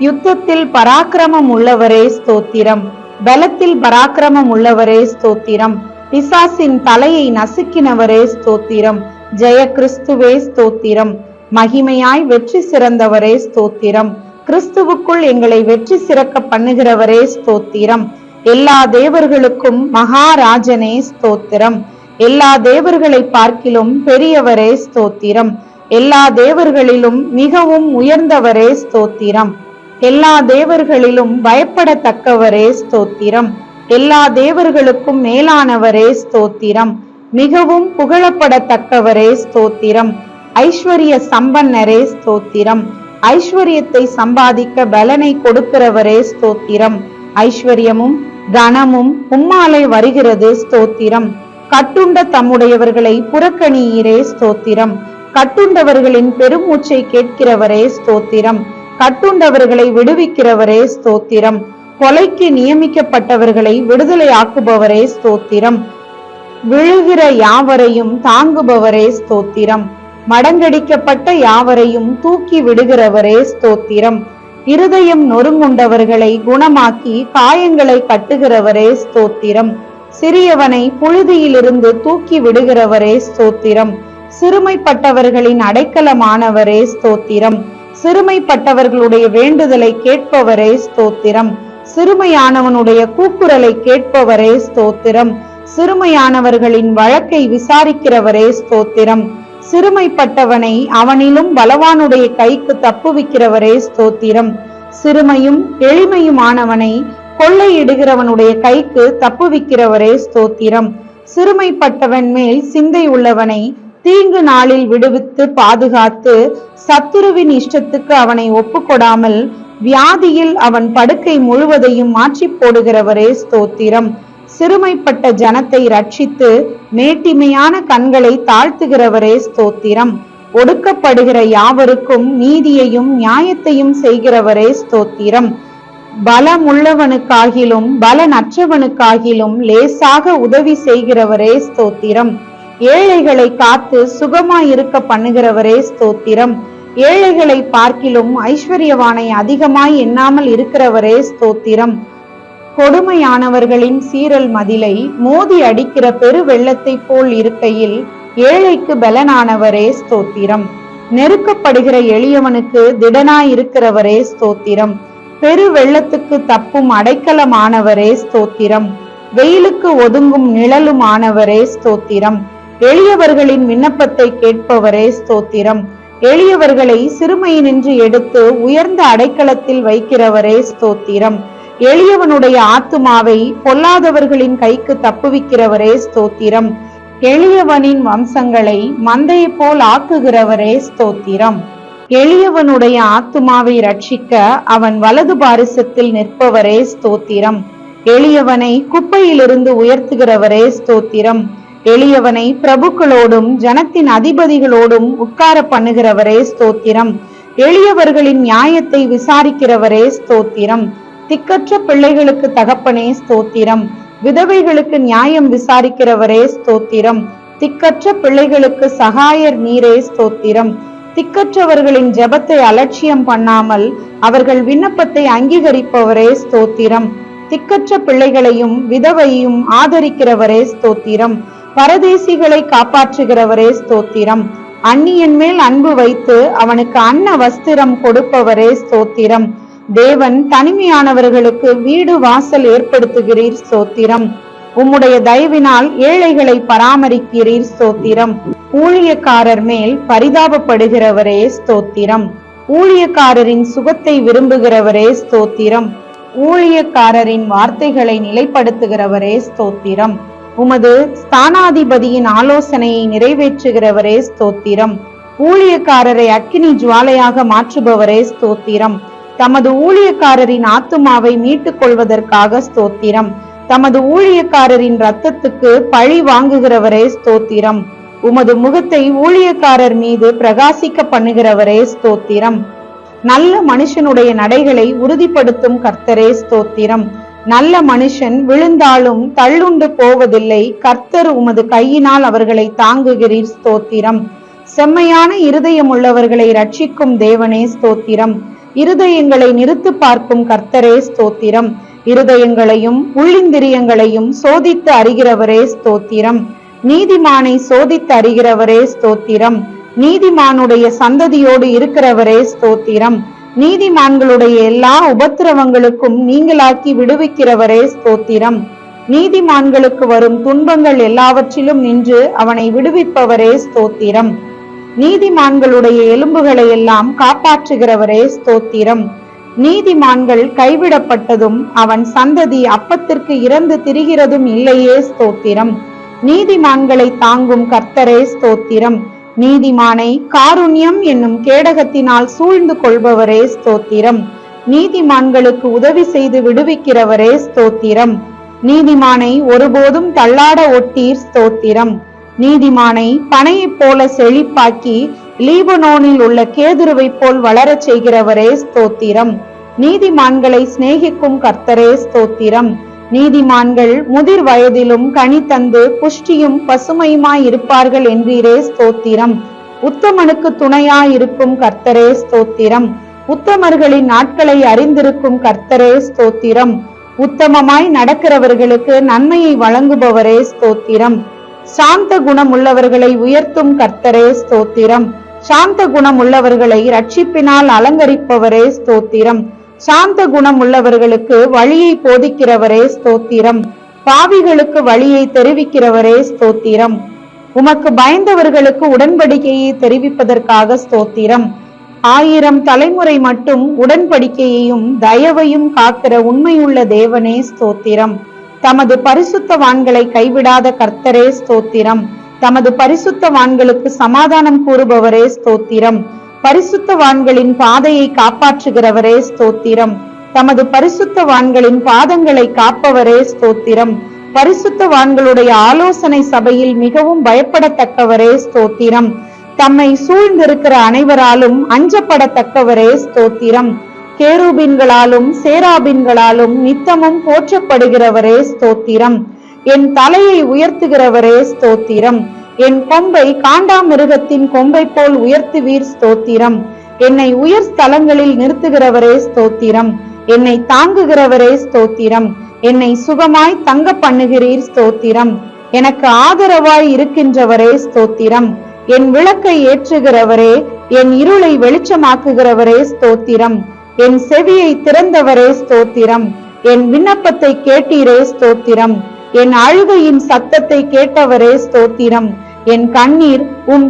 யுத்தத்தில் பராக்கிரமம் உள்ளவரே ஸ்தோத்திரம். பலத்தில் பராக்கிரமம் உள்ளவரே ஸ்தோத்திரம். பிசாசின் தலையை நசுக்கினவரே ஸ்தோத்திரம். ஜெய கிறிஸ்துவே ஸ்தோத்திரம். மகிமையாய் வெற்றி சிறந்தவரே ஸ்தோத்திரம். கிறிஸ்துவுக்குள் எங்களை வெற்றி சிறக்க பண்ணுகிறவரே ஸ்தோத்திரம். எல்லா தேவர்களுக்கும் மகாராஜனே ஸ்தோத்திரம். எல்லா தேவர்களை பார்க்கிலும் பெரியவரே ஸ்தோத்திரம். எல்லா தேவர்களிலும் மிகவும் உயர்ந்தவரே ஸ்தோத்திரம். எல்லா தேவர்களிலும் பயப்படத்தக்கவரே ஸ்தோத்திரம். எல்லா தேவர்களுக்கும் மேலானவரே ஸ்தோத்திரம். மிகவும் புகழப்படத்தக்கவரே ஸ்தோத்திரம். ஐஸ்வர்ய சம்பன்னரே ஸ்தோத்திரம். ஐஸ்வர்யத்தை சம்பாதிக்க பலனை கொடுக்கிறவரே ஸ்தோத்திரம். ஐஸ்வர்யமும் கனமும் உம்மாலே வருகிறது ஸ்தோத்திரம். கட்டுண்ட தம்முடையவர்களை புறக்கணியீரே ஸ்தோத்திரம். கட்டுண்டவர்களின் பெருமூச்சை கேட்கிறவரே ஸ்தோத்திரம். கட்டுண்டவர்களை விடுவிக்கிறவரே ஸ்தோத்திரம். கொலைக்கு நியமிக்கப்பட்டவர்களை விடுதலை ஆக்குபவரே ஸ்தோத்திரம். விழுகிற யாவரையும் தாங்குபவரே ஸ்தோத்திரம். மடங்கடிக்கப்பட்ட யாவரையும் தூக்கி விடுகிறவரே ஸ்தோத்திரம். இருதயம் நொறுங்குண்டவர்களை குணமாக்கி காயங்களை கட்டுகிறவரே ஸ்தோத்திரம். சிறியவனை புழுதியிலிருந்து தூக்கி விடுகிறவரே ஸ்தோத்திரம். சிறுமைப்பட்டவர்களின் அடைக்கலமானவரே ஸ்தோத்திரம். சிறுமைப்பட்டவர்களுடைய வேண்டுதலை கேட்பவரே ஸ்தோத்திரம். சிறுமையானவனுடைய கூக்குரலை கேட்பவரே ஸ்தோத்திரம். சிறுமையானவர்களின் வழக்கை விசாரிக்கிறவரே ஸ்தோத்திரம். சிறுமைப்பட்டவனை அவனிலும் பலவானுடைய கைக்கு தப்புவிக்கிறவரே ஸ்தோத்திரம். சிறுமையும் எளிமையுமானவனை கொள்ளையிடுகிறவனுடைய கைக்கு தப்புவிக்கிறவரே ஸ்தோத்திரம். சிறுமைப்பட்டவன் மேல் சிந்தை உள்ளவனை தீங்கு நாளில் விடுவித்து பாதுகாத்து சத்துருவின் இஷ்டத்துக்கு அவனை ஒப்புக்கொடாமல் வியாதியில் அவன் படுக்கை முழுவதையும் மாற்றி போடுகிறவரே ஸ்தோத்திரம். சிறுமைப்பட்ட ஜனத்தை ரட்சித்து மேட்டிமையான கண்களை தாழ்த்துகிறவரே ஸ்தோத்திரம். ஒடுக்கப்படுகிற யாவருக்கும் நீதியையும் நியாயத்தையும் செய்கிறவரே ஸ்தோத்திரம். பலமுள்ளவனுக்காகிலும் பலனற்றவனுக்காகிலும் லேசாக உதவி செய்கிறவரே ஸ்தோத்திரம். ஏழைகளை காத்து சுகமாயிருக்க பண்ணுகிறவரே ஸ்தோத்திரம். ஏழைகளை பார்க்கிலும் ஐஸ்வர்யவானை அதிகமாய் எண்ணாமல் இருக்கிறவரே ஸ்தோத்திரம். கொடுமையானவர்களின் சீரல் மதிலை மோதி அடிக்கிற பெரு வெள்ளத்தை போல் இருக்கையில் ஏழைக்கு பலனானவரே ஸ்தோத்திரம். நெருக்கப்படுகிற எளியவனுக்கு திடனாயிருக்கிறவரே ஸ்தோத்திரம். பெரு வெள்ளத்துக்கு தப்பும் அடைக்கலமானவரே ஸ்தோத்திரம். வெயிலுக்கு ஒதுங்கும் நிழலுமானவரே ஸ்தோத்திரம். எளியவர்களின் விண்ணப்பத்தை கேட்பவரே ஸ்தோத்திரம். எளியவர்களை சிறுமையினின்று எடுத்து உயர்ந்த அடைக்கலத்தில் வைக்கிறவரே ஸ்தோத்திரம். எளியவனுடைய ஆத்துமாவை பொல்லாதவர்களின் கைக்கு தப்புவிக்கிறவரே ஸ்தோத்திரம். எளியவனின் வம்சங்களை மந்தையை போல் ஆக்குகிறவரே ஸ்தோத்திரம். எளியவனுடைய ஆத்துமாவை ரட்சிக்க அவன் வலது பாரிசத்தில் நிற்பவரே ஸ்தோத்திரம். எளியவனை குப்பையிலிருந்து உயர்த்துகிறவரே ஸ்தோத்திரம். எளியவனை பிரபுக்களோடும் ஜனத்தின் அதிபதிகளோடும் உட்கார பண்ணுகிறவரே ஸ்தோத்திரம். எளியவர்களின் நியாயத்தை விசாரிக்கிறவரே ஸ்தோத்திரம். திக்கற்ற பிள்ளைகளுக்கு தகப்பனே ஸ்தோத்திரம். விதவைகளுக்கு நியாயம் விசாரிக்கிறவரே ஸ்தோத்திரம். திக்கற்ற பிள்ளைகளுக்கு சகாயர் நீரே ஸ்தோத்திரம். திக்கற்றவர்களின் ஜெபத்தை அலட்சியம் பண்ணாமல் அவர்கள் விண்ணப்பத்தை அங்கீகரிப்பவரே ஸ்தோத்திரம். திக்கற்ற பிள்ளைகளையும் விதவையும் ஆதரிக்கிறவரே ஸ்தோத்திரம். பரதேசிகளை காப்பாற்றுகிறவரே ஸ்தோத்திரம். அந்நியன் மேல் அன்பு வைத்து அவனுக்கு அன்ன வஸ்திரம் கொடுப்பவரே ஸ்தோத்திரம். தேவன் தனிமையானவர்களுக்கு வீடு வாசல் ஏற்படுத்துகிறீர் ஸ்தோத்திரம். உம்முடைய தயவினால் ஏழைகளை பராமரிக்கிறீர் ஸ்தோத்திரம். ஊழியக்காரர் மேல் பரிதாபப்படுகிறவரே ஸ்தோத்திரம். ஊழியக்காரரின் சுகத்தை விரும்புகிறவரே ஸ்தோத்திரம். ஊழியக்காரரின் வார்த்தைகளை நிலைப்படுத்துகிறவரே ஸ்தோத்திரம். உமது ஸ்தானாதிபதியின் ஆலோசனையை நிறைவேற்றுகிறவரே ஸ்தோத்திரம். ஊழியக்காரரை அக்கினி ஜுவாலையாக மாற்றுபவரே ஸ்தோத்திரம். தமது ஊழியக்காரரின் ஆத்துமாவை மீட்டுக் கொள்வதற்காக ஸ்தோத்திரம். தமது ஊழியக்காரரின் இரத்தத்துக்கு பழி வாங்குகிறவரே ஸ்தோத்திரம். உமது முகத்தை ஊழியக்காரர் மீது பிரகாசிக்க பண்ணுகிறவரே ஸ்தோத்திரம். நல்ல மனுஷனுடைய நடைகளை உறுதிப்படுத்தும் கர்த்தரே ஸ்தோத்திரம். நல்ல மனுஷன் விழுந்தாலும் தள்ளுண்டு போவதில்லை. கர்த்தர் உமது கையினால் அவர்களை தாங்குகிறீர் ஸ்தோத்திரம். செம்மையான இருதயம் உள்ளவர்களை ரட்சிக்கும் தேவனே ஸ்தோத்திரம். இருதயங்களை நிறுத்து பார்க்கும் கர்த்தரே ஸ்தோத்திரம். இருதயங்களையும் உள்ளிந்திரியங்களையும் சோதித்து அறிகிறவரே ஸ்தோத்திரம். நீதிமானை சோதித்து அறிகிறவரே ஸ்தோத்திரம். நீதிமானுடைய சந்ததியோடு இருக்கிறவரே ஸ்தோத்திரம். நீதிமான்களுடைய எல்லா உபத்திரவங்களுக்கும் நீங்களாக்கி விடுவிக்கிறவரே ஸ்தோத்திரம். நீதிமான்களுக்கு வரும் துன்பங்கள் எல்லாவற்றிலும் நின்று அவனை விடுவிப்பவரே ஸ்தோத்திரம். நீதிமான்களுடைய எலும்புகளை எல்லாம் காப்பாற்றுகிறவரே ஸ்தோத்திரம். நீதிமான்கள் கைவிடப்பட்டதும் அவன் சந்ததி அப்பத்திற்கு இறந்து திரிகிறதும் இல்லையே ஸ்தோத்திரம். நீதிமான்களை தாங்கும் கர்த்தரே ஸ்தோத்திரம். நீதிமானை காருண்யம் என்னும் கேடகத்தினால் சூழ்ந்து கொள்பவரே ஸ்தோத்திரம். நீதிமான்களுக்கு உதவி செய்து விடுவிக்கிறவரே ஸ்தோத்திரம். நீதிமானை ஒருபோதும் தள்ளாட ஒட்டீர் ஸ்தோத்திரம். நீதிமானை பனையைப் போல செழிப்பாக்கி லீபனோனில் உள்ள கேதுருவை போல் வளரச் செய்கிறவரே ஸ்தோத்திரம். நீதிமான்களை சிநேகிக்கும் கர்த்தரே ஸ்தோத்திரம். நீதிமான்கள் முதிர் வயதிலும் கனி தந்து புஷ்டியும் பசுமையுமாய் இருப்பார்கள் என்றீரே ஸ்தோத்திரம். உத்தமனுக்கு துணையாயிருக்கும் கர்த்தரே ஸ்தோத்திரம். உத்தமர்களின் நாட்களை அறிந்திருக்கும் கர்த்தரே ஸ்தோத்திரம். உத்தமமாய் நடக்கிறவர்களுக்கு நன்மையை வழங்குபவரே ஸ்தோத்திரம். சாந்த குணம் உள்ளவர்களை உயர்த்தும் கர்த்தரே ஸ்தோத்திரம். சாந்த குணம் உள்ளவர்களை ரட்சிப்பினால் அலங்கரிப்பவரே ஸ்தோத்திரம். சாந்த குணம் உள்ளவர்களுக்கு வழியை போதிக்கிறவரே ஸ்தோத்திரம். பாவிகளுக்கு வழியை தெரிவிக்கிறவரே ஸ்தோத்திரம். உமக்கு பயந்தவர்களுக்கு உடன்படிக்கையை தெரிவிப்பதற்காக ஸ்தோத்திரம். 1000 தலைமுறை மட்டும் உடன்படிக்கையையும் தயவையும் காக்கிற உண்மையுள்ள தேவனே ஸ்தோத்திரம். தமது பரிசுத்தவான்களை கைவிடாத கர்த்தரே ஸ்தோத்திரம். தமது பரிசுத்தவான்களுக்கு சமாதானம் கூறுபவரே ஸ்தோத்திரம். பரிசுத்தவான்களின் பாதையை காப்பாற்றுகிறவரே ஸ்தோத்திரம். தமது பரிசுத்தவான்களின் பாதங்களை காப்பவரே ஸ்தோத்திரம். பரிசுத்தவான்களுடைய ஆலோசனை சபையில் மிகவும் பயப்படத்தக்கவரே ஸ்தோத்திரம். தம்மை சூழ்ந்திருக்கிற அனைவராலும் அஞ்சப்படத்தக்கவரே ஸ்தோத்திரம். கேருபீன்களாலும் சேராபீன்களாலும் நித்தமும் போற்றப்படுகிறவரே ஸ்தோத்திரம். என் தலையை உயர்த்துகிறவரே ஸ்தோத்திரம். என் கொம்பை காண்டாமிருகத்தின் கொம்பை போல் உயர்த்துவீர் ஸ்தோத்திரம். என்னை உயர் ஸ்தலங்களில் நிறுத்துகிறவரே ஸ்தோத்திரம். என்னை தாங்குகிறவரே ஸ்தோத்திரம். என்னை சுகமாய் தங்க பண்ணுகிறீர் ஸ்தோத்திரம். எனக்கு ஆதரவாய் இருக்கின்றவரே ஸ்தோத்திரம். என் விளக்கை ஏற்றுகிறவரே, என் இருளை வெளிச்சமாக்குகிறவரே ஸ்தோத்திரம். என் செவியை திறந்தவரே ஸ்தோத்திரம். என் விண்ணப்பத்தை கேட்டீரே ஸ்தோத்திரம். என் அழுகையின் சத்தத்தை கேட்டவரே ஸ்தோத்திரம். என் கண்ணீர்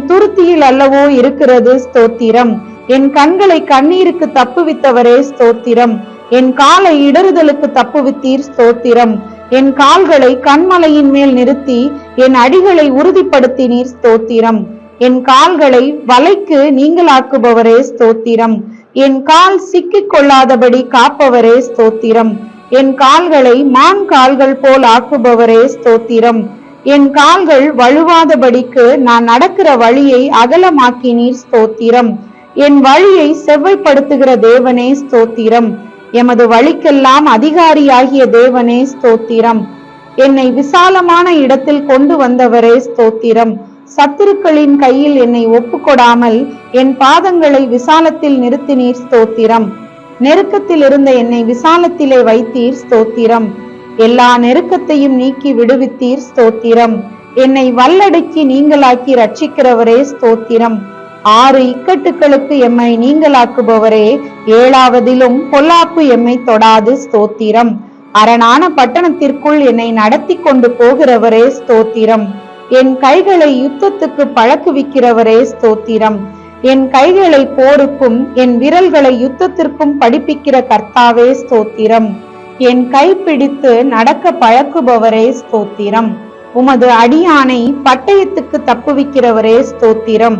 துருத்தியில் அல்லவோ இருக்கிறது ஸ்தோத்திரம். என் கண்களை கண்ணீருக்கு தப்புவித்தவரே ஸ்தோத்திரம். என் காலை இடறுதலுக்கு தப்புவித்தீர் ஸ்தோத்திரம். என் கால்களை கண்மலையின் மேல் நிறுத்தி என் அடிகளை உறுதிப்படுத்தினீர் ஸ்தோத்திரம். என் கால்களை வலைக்கு நீங்களாக்குபவரே ஸ்தோத்திரம். என் கால் சிக்கிக் கொள்ளாதபடி காப்பவரே ஸ்தோத்திரம். என் கால்களை மான் கால்கள் போல் ஆக்குபவரே ஸ்தோத்திரம். என் கால்கள் வழுவாதபடிக்கு நான் நடக்கிற வழியை அகலமாக்கினீர் ஸ்தோத்திரம். என் வழியை செவ்வைப்படுத்துகிற தேவனே ஸ்தோத்திரம். எமது வழிக்கெல்லாம் அதிகாரியாகிய தேவனே ஸ்தோத்திரம். என்னை விசாலமான இடத்தில் கொண்டு வந்தவரே ஸ்தோத்திரம். சத்துருக்களின் கையில் என்னை ஒப்புக்கொடாமல் என் பாதங்களை விசாலத்தில் நிறுத்தினீர் ஸ்தோத்திரம். நெருக்கத்தில் இருந்த என்னை விசாலத்திலே வைத்தீர் ஸ்தோத்திரம். எல்லா நெருக்கத்தையும் நீக்கி விடுவித்தீர் ஸ்தோத்திரம். என்னை வல்லடக்கி நீங்களாக்கி ரட்சிக்கிறவரே ஸ்தோத்திரம். 6 இக்கட்டுகளுக்கு எம்மை நீங்களாக்குபவரே, 7ஆவதிலும் பொல்லாப்பு எம்மை தொடாது ஸ்தோத்திரம். அரணான பட்டணத்திற்குள் என்னை நடத்தி கொண்டு போகிறவரே ஸ்தோத்திரம். என் கைகளை யுத்தத்துக்கு பழக்குவிக்கிறவரே ஸ்தோத்திரம். என் கைகளை போருக்கும் என் விரல்களை யுத்தத்திற்கும் படிப்பிக்கிற கர்த்தாவே ஸ்தோத்திரம். என் கை பிடித்து நடக்க பழக்குபவரே ஸ்தோத்திரம். உமது அடியானை பட்டயத்துக்கு தப்புவிக்கிறவரே ஸ்தோத்திரம்.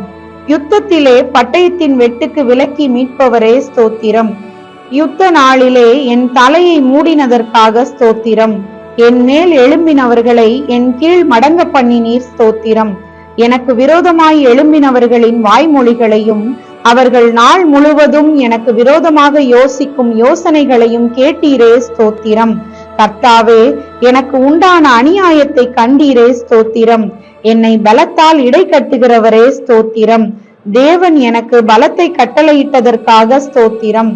யுத்தத்திலே பட்டயத்தின் வெட்டுக்கு விலக்கி மீட்பவரே ஸ்தோத்திரம். யுத்த நாளிலே என் தலையை மூடினதற்காக ஸ்தோத்திரம். என் மேல் எழும்பினவர்களை என் கீழ் மடங்க பண்ணினீர் ஸ்தோத்திரம். எனக்கு விரோதமாய் எழும்பினவர்களின் வாய்மொழிகளையும் அவர்கள் நாள் முழுவதும் எனக்கு விரோதமாக யோசிக்கும் யோசனைகளையும் கேட்டீரே ஸ்தோத்திரம். கர்த்தாவே, எனக்கு உண்டான அநியாயத்தை கண்டீரே ஸ்தோத்திரம். என்னை பலத்தால் இடை கட்டுகிறவரே ஸ்தோத்திரம். தேவன் எனக்கு பலத்தை கட்டளையிட்டதற்காக ஸ்தோத்திரம்.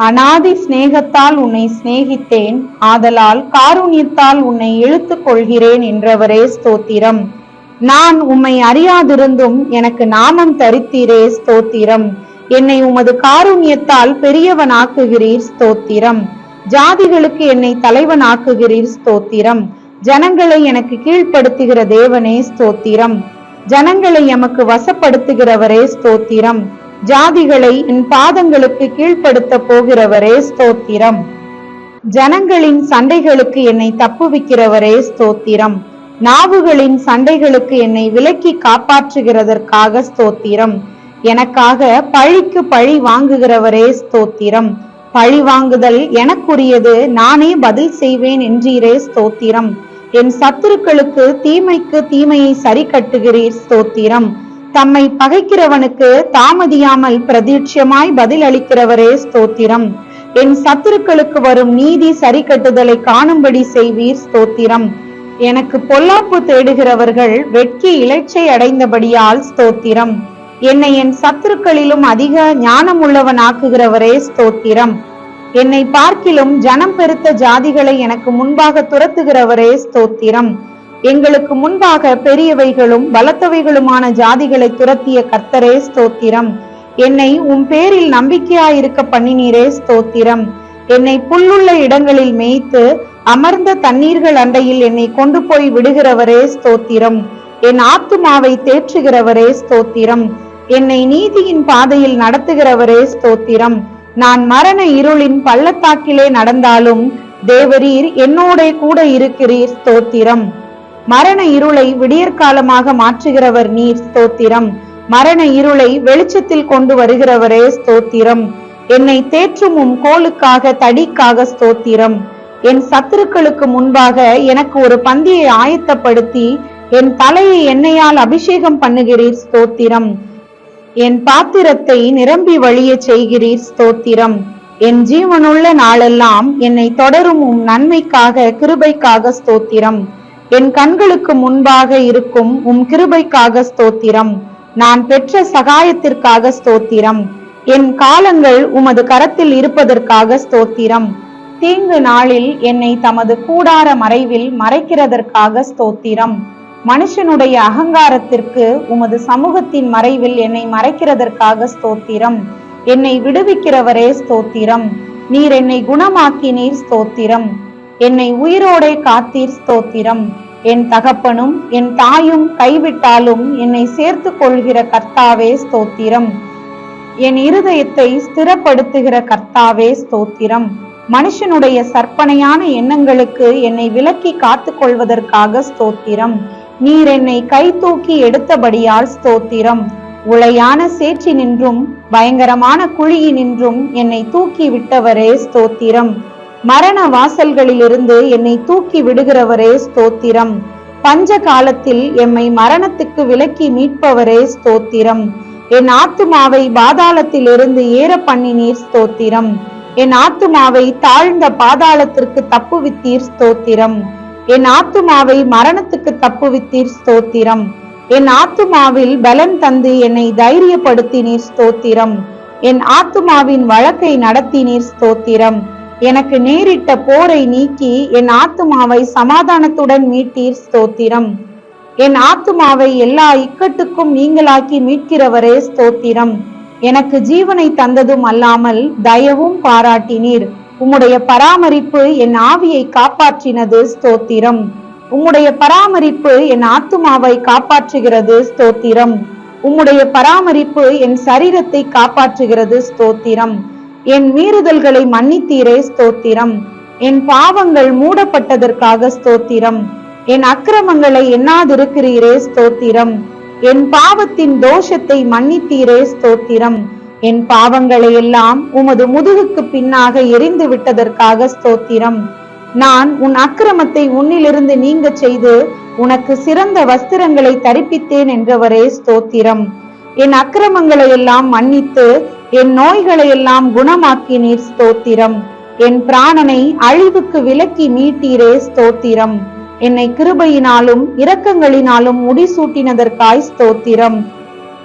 அநாதி சிநேகத்தால் உன்னை சிநேகித்தேன், ஆதலால் காருண்யத்தால் உன்னை இழுத்து கொள்கிறேன் என்றவரே ஸ்தோத்திரம். நான் உம்மை அறியாதிருந்தும் எனக்கு நாமம் தரித்தீரே ஸ்தோத்திரம். என்னை உமது காருண்யத்தால் பெரியவனாக்குகிறீர் ஸ்தோத்திரம். ஜாதிகளுக்கு என்னை தலைவனாக்குகிறீர் ஸ்தோத்திரம். ஜனங்களை எனக்கு கீழ்ப்படுத்துகிற தேவனே ஸ்தோத்திரம். ஜனங்களை எமக்கு வசப்படுத்துகிறவரே ஸ்தோத்திரம். ஜாதிகளை என் பாதங்களுக்கு கீழ்ப்படுத்த போகிறவரே ஸ்தோத்திரம். ஜனங்களின் சண்டைகளுக்கு என்னை தப்புவிக்கிறவரே ஸ்தோத்திரம். நாவுகளின் சண்டைகளுக்கு என்னை விலக்கி காப்பாற்றுகிறதற்காக ஸ்தோத்திரம். எனக்காக பழிக்கு பழி வாங்குகிறவரே ஸ்தோத்திரம். பழி வாங்குதல் எனக்குரியது, நானே பதில் செய்வேன் என்றீரே ஸ்தோத்திரம். என் சத்துருக்களுக்கு தீமைக்கு தீமையை சரி கட்டுகிறீர் ஸ்தோத்திரம். தம்மை பகைக்கிறவனுக்கு தாமதியாமல் பிரதீட்சமாய் பதில் அளிக்கிறவரே ஸ்தோத்திரம். என் சத்துருக்களுக்கு வரும் நீதி சரி கட்டுதலை காணும்படி செய்வீர் ஸ்தோத்திரம். எனக்கு பொல்லாப்பு தேடுகிறவர்கள் வெட்கி இளைச்சை அடைந்தபடியால் ஸ்தோத்திரம். என்னை என் சத்துருக்களிலும் அதிக ஞானமுள்ளவனாக்குகிறவரே ஸ்தோத்திரம். என்னை பார்க்கிலும் ஜனம் பெருத்த ஜாதிகளை எனக்கு முன்பாக துரத்துகிறவரே ஸ்தோத்திரம். எங்களுக்கு முன்பாக பெரியவைகளும் பலத்தவைகளுமான ஜாதிகளை துரத்திய கர்த்தரே ஸ்தோத்திரம். என்னை உம் பேரில் நம்பிக்கையாயிருக்க பண்ணினீரே ஸ்தோத்திரம். என்னை புல்லுள்ள இடங்களில் மேய்த்து அமர்ந்த தண்ணீர்கள் அண்டையில் என்னை கொண்டு போய் விடுகிறவரே ஸ்தோத்திரம். என் ஆத்துமாவை தேற்றுகிறவரே ஸ்தோத்திரம். என்னை நீதியின் பாதையில் நடத்துகிறவரே ஸ்தோத்திரம். நான் மரண இருளின் பள்ளத்தாக்கிலே நடந்தாலும் தேவரீர் என்னோட கூட இருக்கிறீர் ஸ்தோத்திரம். மரண இருளை விடியற்காலமாக மாற்றுகிறவர் நீர் ஸ்தோத்திரம். மரண இருளை வெளிச்சத்தில் கொண்டு வருகிறவரே ஸ்தோத்திரம். என்னை தேற்றும் உம் கோலுக்காக தடிக்காக ஸ்தோத்திரம். என் சத்துருக்களுக்கு முன்பாக எனக்கு ஒரு பந்தியை ஆயத்தப்படுத்தி என் தலையை எண்ணெயால் அபிஷேகம் பண்ணுகிறீர் ஸ்தோத்திரம். என் பாத்திரத்தை நிரம்பி வழிய செய்கிறீர் ஸ்தோத்திரம். என் ஜீவனுள்ள நாளெல்லாம் என்னை தொடரும் உம் நன்மைக்காக கிருபைக்காக ஸ்தோத்திரம். என் கண்களுக்கு முன்பாக இருக்கும் உம் கிருபைக்காக ஸ்தோத்திரம். நான் பெற்ற சகாயத்திற்காக ஸ்தோத்திரம். என் காலங்கள் உமது கரத்தில் இருப்பதற்காக ஸ்தோத்திரம். தீங்கு நாளில் என்னை தமது கூடார மறைவில் மறைக்கிறதற்காக ஸ்தோத்திரம். மனுஷனுடைய அகங்காரத்திற்கு உமது சமூகத்தின் மறைவில் என்னை மறைக்கிறதற்காக ஸ்தோத்திரம். என்னை விடுவிக்கிறவரே ஸ்தோத்திரம். நீர் என்னை குணமாக்கினீர் ஸ்தோத்திரம். என்னை உயிரோடே காத்தீர் ஸ்தோத்திரம். என் தகப்பனும் என் தாயும் கைவிட்டாலும் என்னை சேர்த்து கொள்கிற கர்த்தாவே ஸ்தோத்திரம். என் இருதயத்தை ஸ்திரப்படுத்துகிற கர்த்தாவே ஸ்தோத்திரம். மனுஷனுடைய சற்பனையான எண்ணங்களுக்கு என்னை விலக்கி காத்து கொள்வதற்காக ஸ்தோத்திரம். நீர் என்னை கை தூக்கி எடுத்தபடியால் ஸ்தோத்திரம். உளையான சேற்றினின்றும் பயங்கரமான குழியினின்றும் என்னை தூக்கி விட்டவரே ஸ்தோத்திரம். மரண வாசல்களிலிருந்து என்னை தூக்கி விடுகிறவரே ஸ்தோத்திரம். பஞ்ச காலத்தில் எம்மை மரணத்துக்கு விலக்கி மீட்பவரே ஸ்தோத்திரம். என் ஆத்துமாவை பாதாளத்திலிருந்து ஏற பண்ணினீர் ஸ்தோத்திரம். என் ஆத்துமாவை தாழ்ந்த பாதாளத்திற்கு தப்புவித்தீர் ஸ்தோத்திரம். என் ஆத்துமாவை மரணத்துக்கு தப்புவித்தீர் ஸ்தோத்திரம். என் ஆத்துமாவில் பலன் தந்து என்னை தைரியப்படுத்தினீர் ஸ்தோத்திரம். என் ஆத்துமாவின் வழக்கை நடத்தினீர் ஸ்தோத்திரம். எனக்கு நேரிட்ட போரை நீக்கி என் ஆத்துமாவை சமாதானத்துடன் மீட்டீர் ஸ்தோத்திரம். என் ஆத்துமாவை எல்லா இக்கட்டுக்கும் நீங்களாக்கி மீட்கிறவரே ஸ்தோத்திரம். எனக்கு ஜீவனை தந்ததும் அல்லாமல் தயவும் பாராட்டினீர். உம்முடைய பராமரிப்பு என் ஆவியை காப்பாற்றினது ஸ்தோத்திரம். உம்முடைய பராமரிப்பு என் ஆத்துமாவை காப்பாற்றுகிறது ஸ்தோத்திரம். உம்முடைய பராமரிப்பு என் சரீரத்தை காப்பாற்றுகிறது ஸ்தோத்திரம். என் மீறுதல்களை மன்னித்தீரே ஸ்தோத்திரம். என் பாவங்கள் மூடப்பட்டதற்காக ஸ்தோத்திரம். என் அக்கிரமங்களை எண்ணாதிருக்கிறீரே ஸ்தோத்திரம். என் பாவத்தின் தோஷத்தை மன்னித்தீரே ஸ்தோத்திரம். என் பாவங்களை எல்லாம் உமது முதுகுக்கு பின்னாக எரிந்து விட்டதற்காக ஸ்தோத்திரம். நான் உன் அக்கிரமத்தை உன்னிலிருந்து நீங்க செய்து உனக்கு சிறந்த வஸ்திரங்களை தரிப்பித்தேன் என்றவரே ஸ்தோத்திரம். என் அக்கிரமங்களை எல்லாம் மன்னித்து என் நோய்களை எல்லாம் குணமாக்கினீர் ஸ்தோத்திரம். என் பிராணனை அழிவுக்கு விலக்கி மீட்டீரே ஸ்தோத்திரம். என்னை கிருபையினாலும் இரக்கங்களினாலும் முடிசூட்டினதற்காய் ஸ்தோத்திரம்.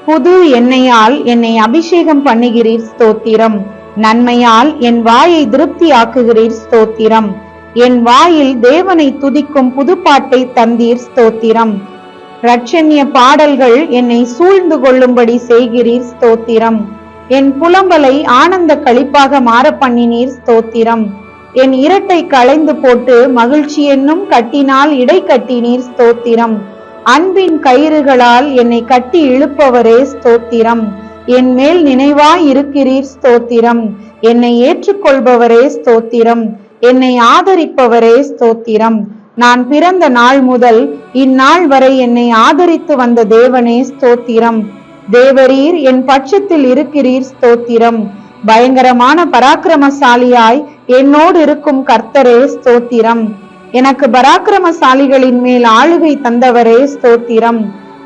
புது எண்ணெயால் என்னை அபிஷேகம் பண்ணுகிறீர் ஸ்தோத்திரம். நன்மையால் என் வாயை திருப்தி ஆக்குகிறீர் ஸ்தோத்திரம். என் வாயில் தேவனை துதிக்கும் புதுப்பாட்டை தந்தீர் ஸ்தோத்திரம். இரட்சண்ய பாடல்கள் என்னை சூழ்ந்து கொள்ளும்படி செய்கிறீர் ஸ்தோத்திரம். என் புலம்பலை ஆனந்த களிப்பாக மாற பண்ணினீர் ஸ்தோத்திரம். என் இரட்டை களைந்து போட்டு மகிழ்ச்சி என்னும் கட்டினால் இடை கட்டினீர் ஸ்தோத்திரம். அன்பின் கயிறுகளால் என்னை கட்டி இழுப்பவரே ஸ்தோத்திரம். என் மேல் நினைவாய் இருக்கிறீர் ஸ்தோத்திரம். என்னை ஏற்றுக்கொள்பவரே ஸ்தோத்திரம். என்னை ஆதரிப்பவரே ஸ்தோத்திரம். நான் பிறந்த நாள் முதல் இந்நாள் வரை என்னை ஆதரித்து வந்த தேவனே ஸ்தோத்திரம். தேவரீர் என் பட்சத்தில் இருக்கிறீர் ஸ்தோத்திரம். பயங்கரமான பராக்கிரமசாலியாய் என்னோடு இருக்கும் கர்த்தரே ஸ்தோத்திரம். எனக்கு பராக்கிரமசாலிகளின் மேல் ஆளுகை தந்தவரே ஸ்தோத்திரம்.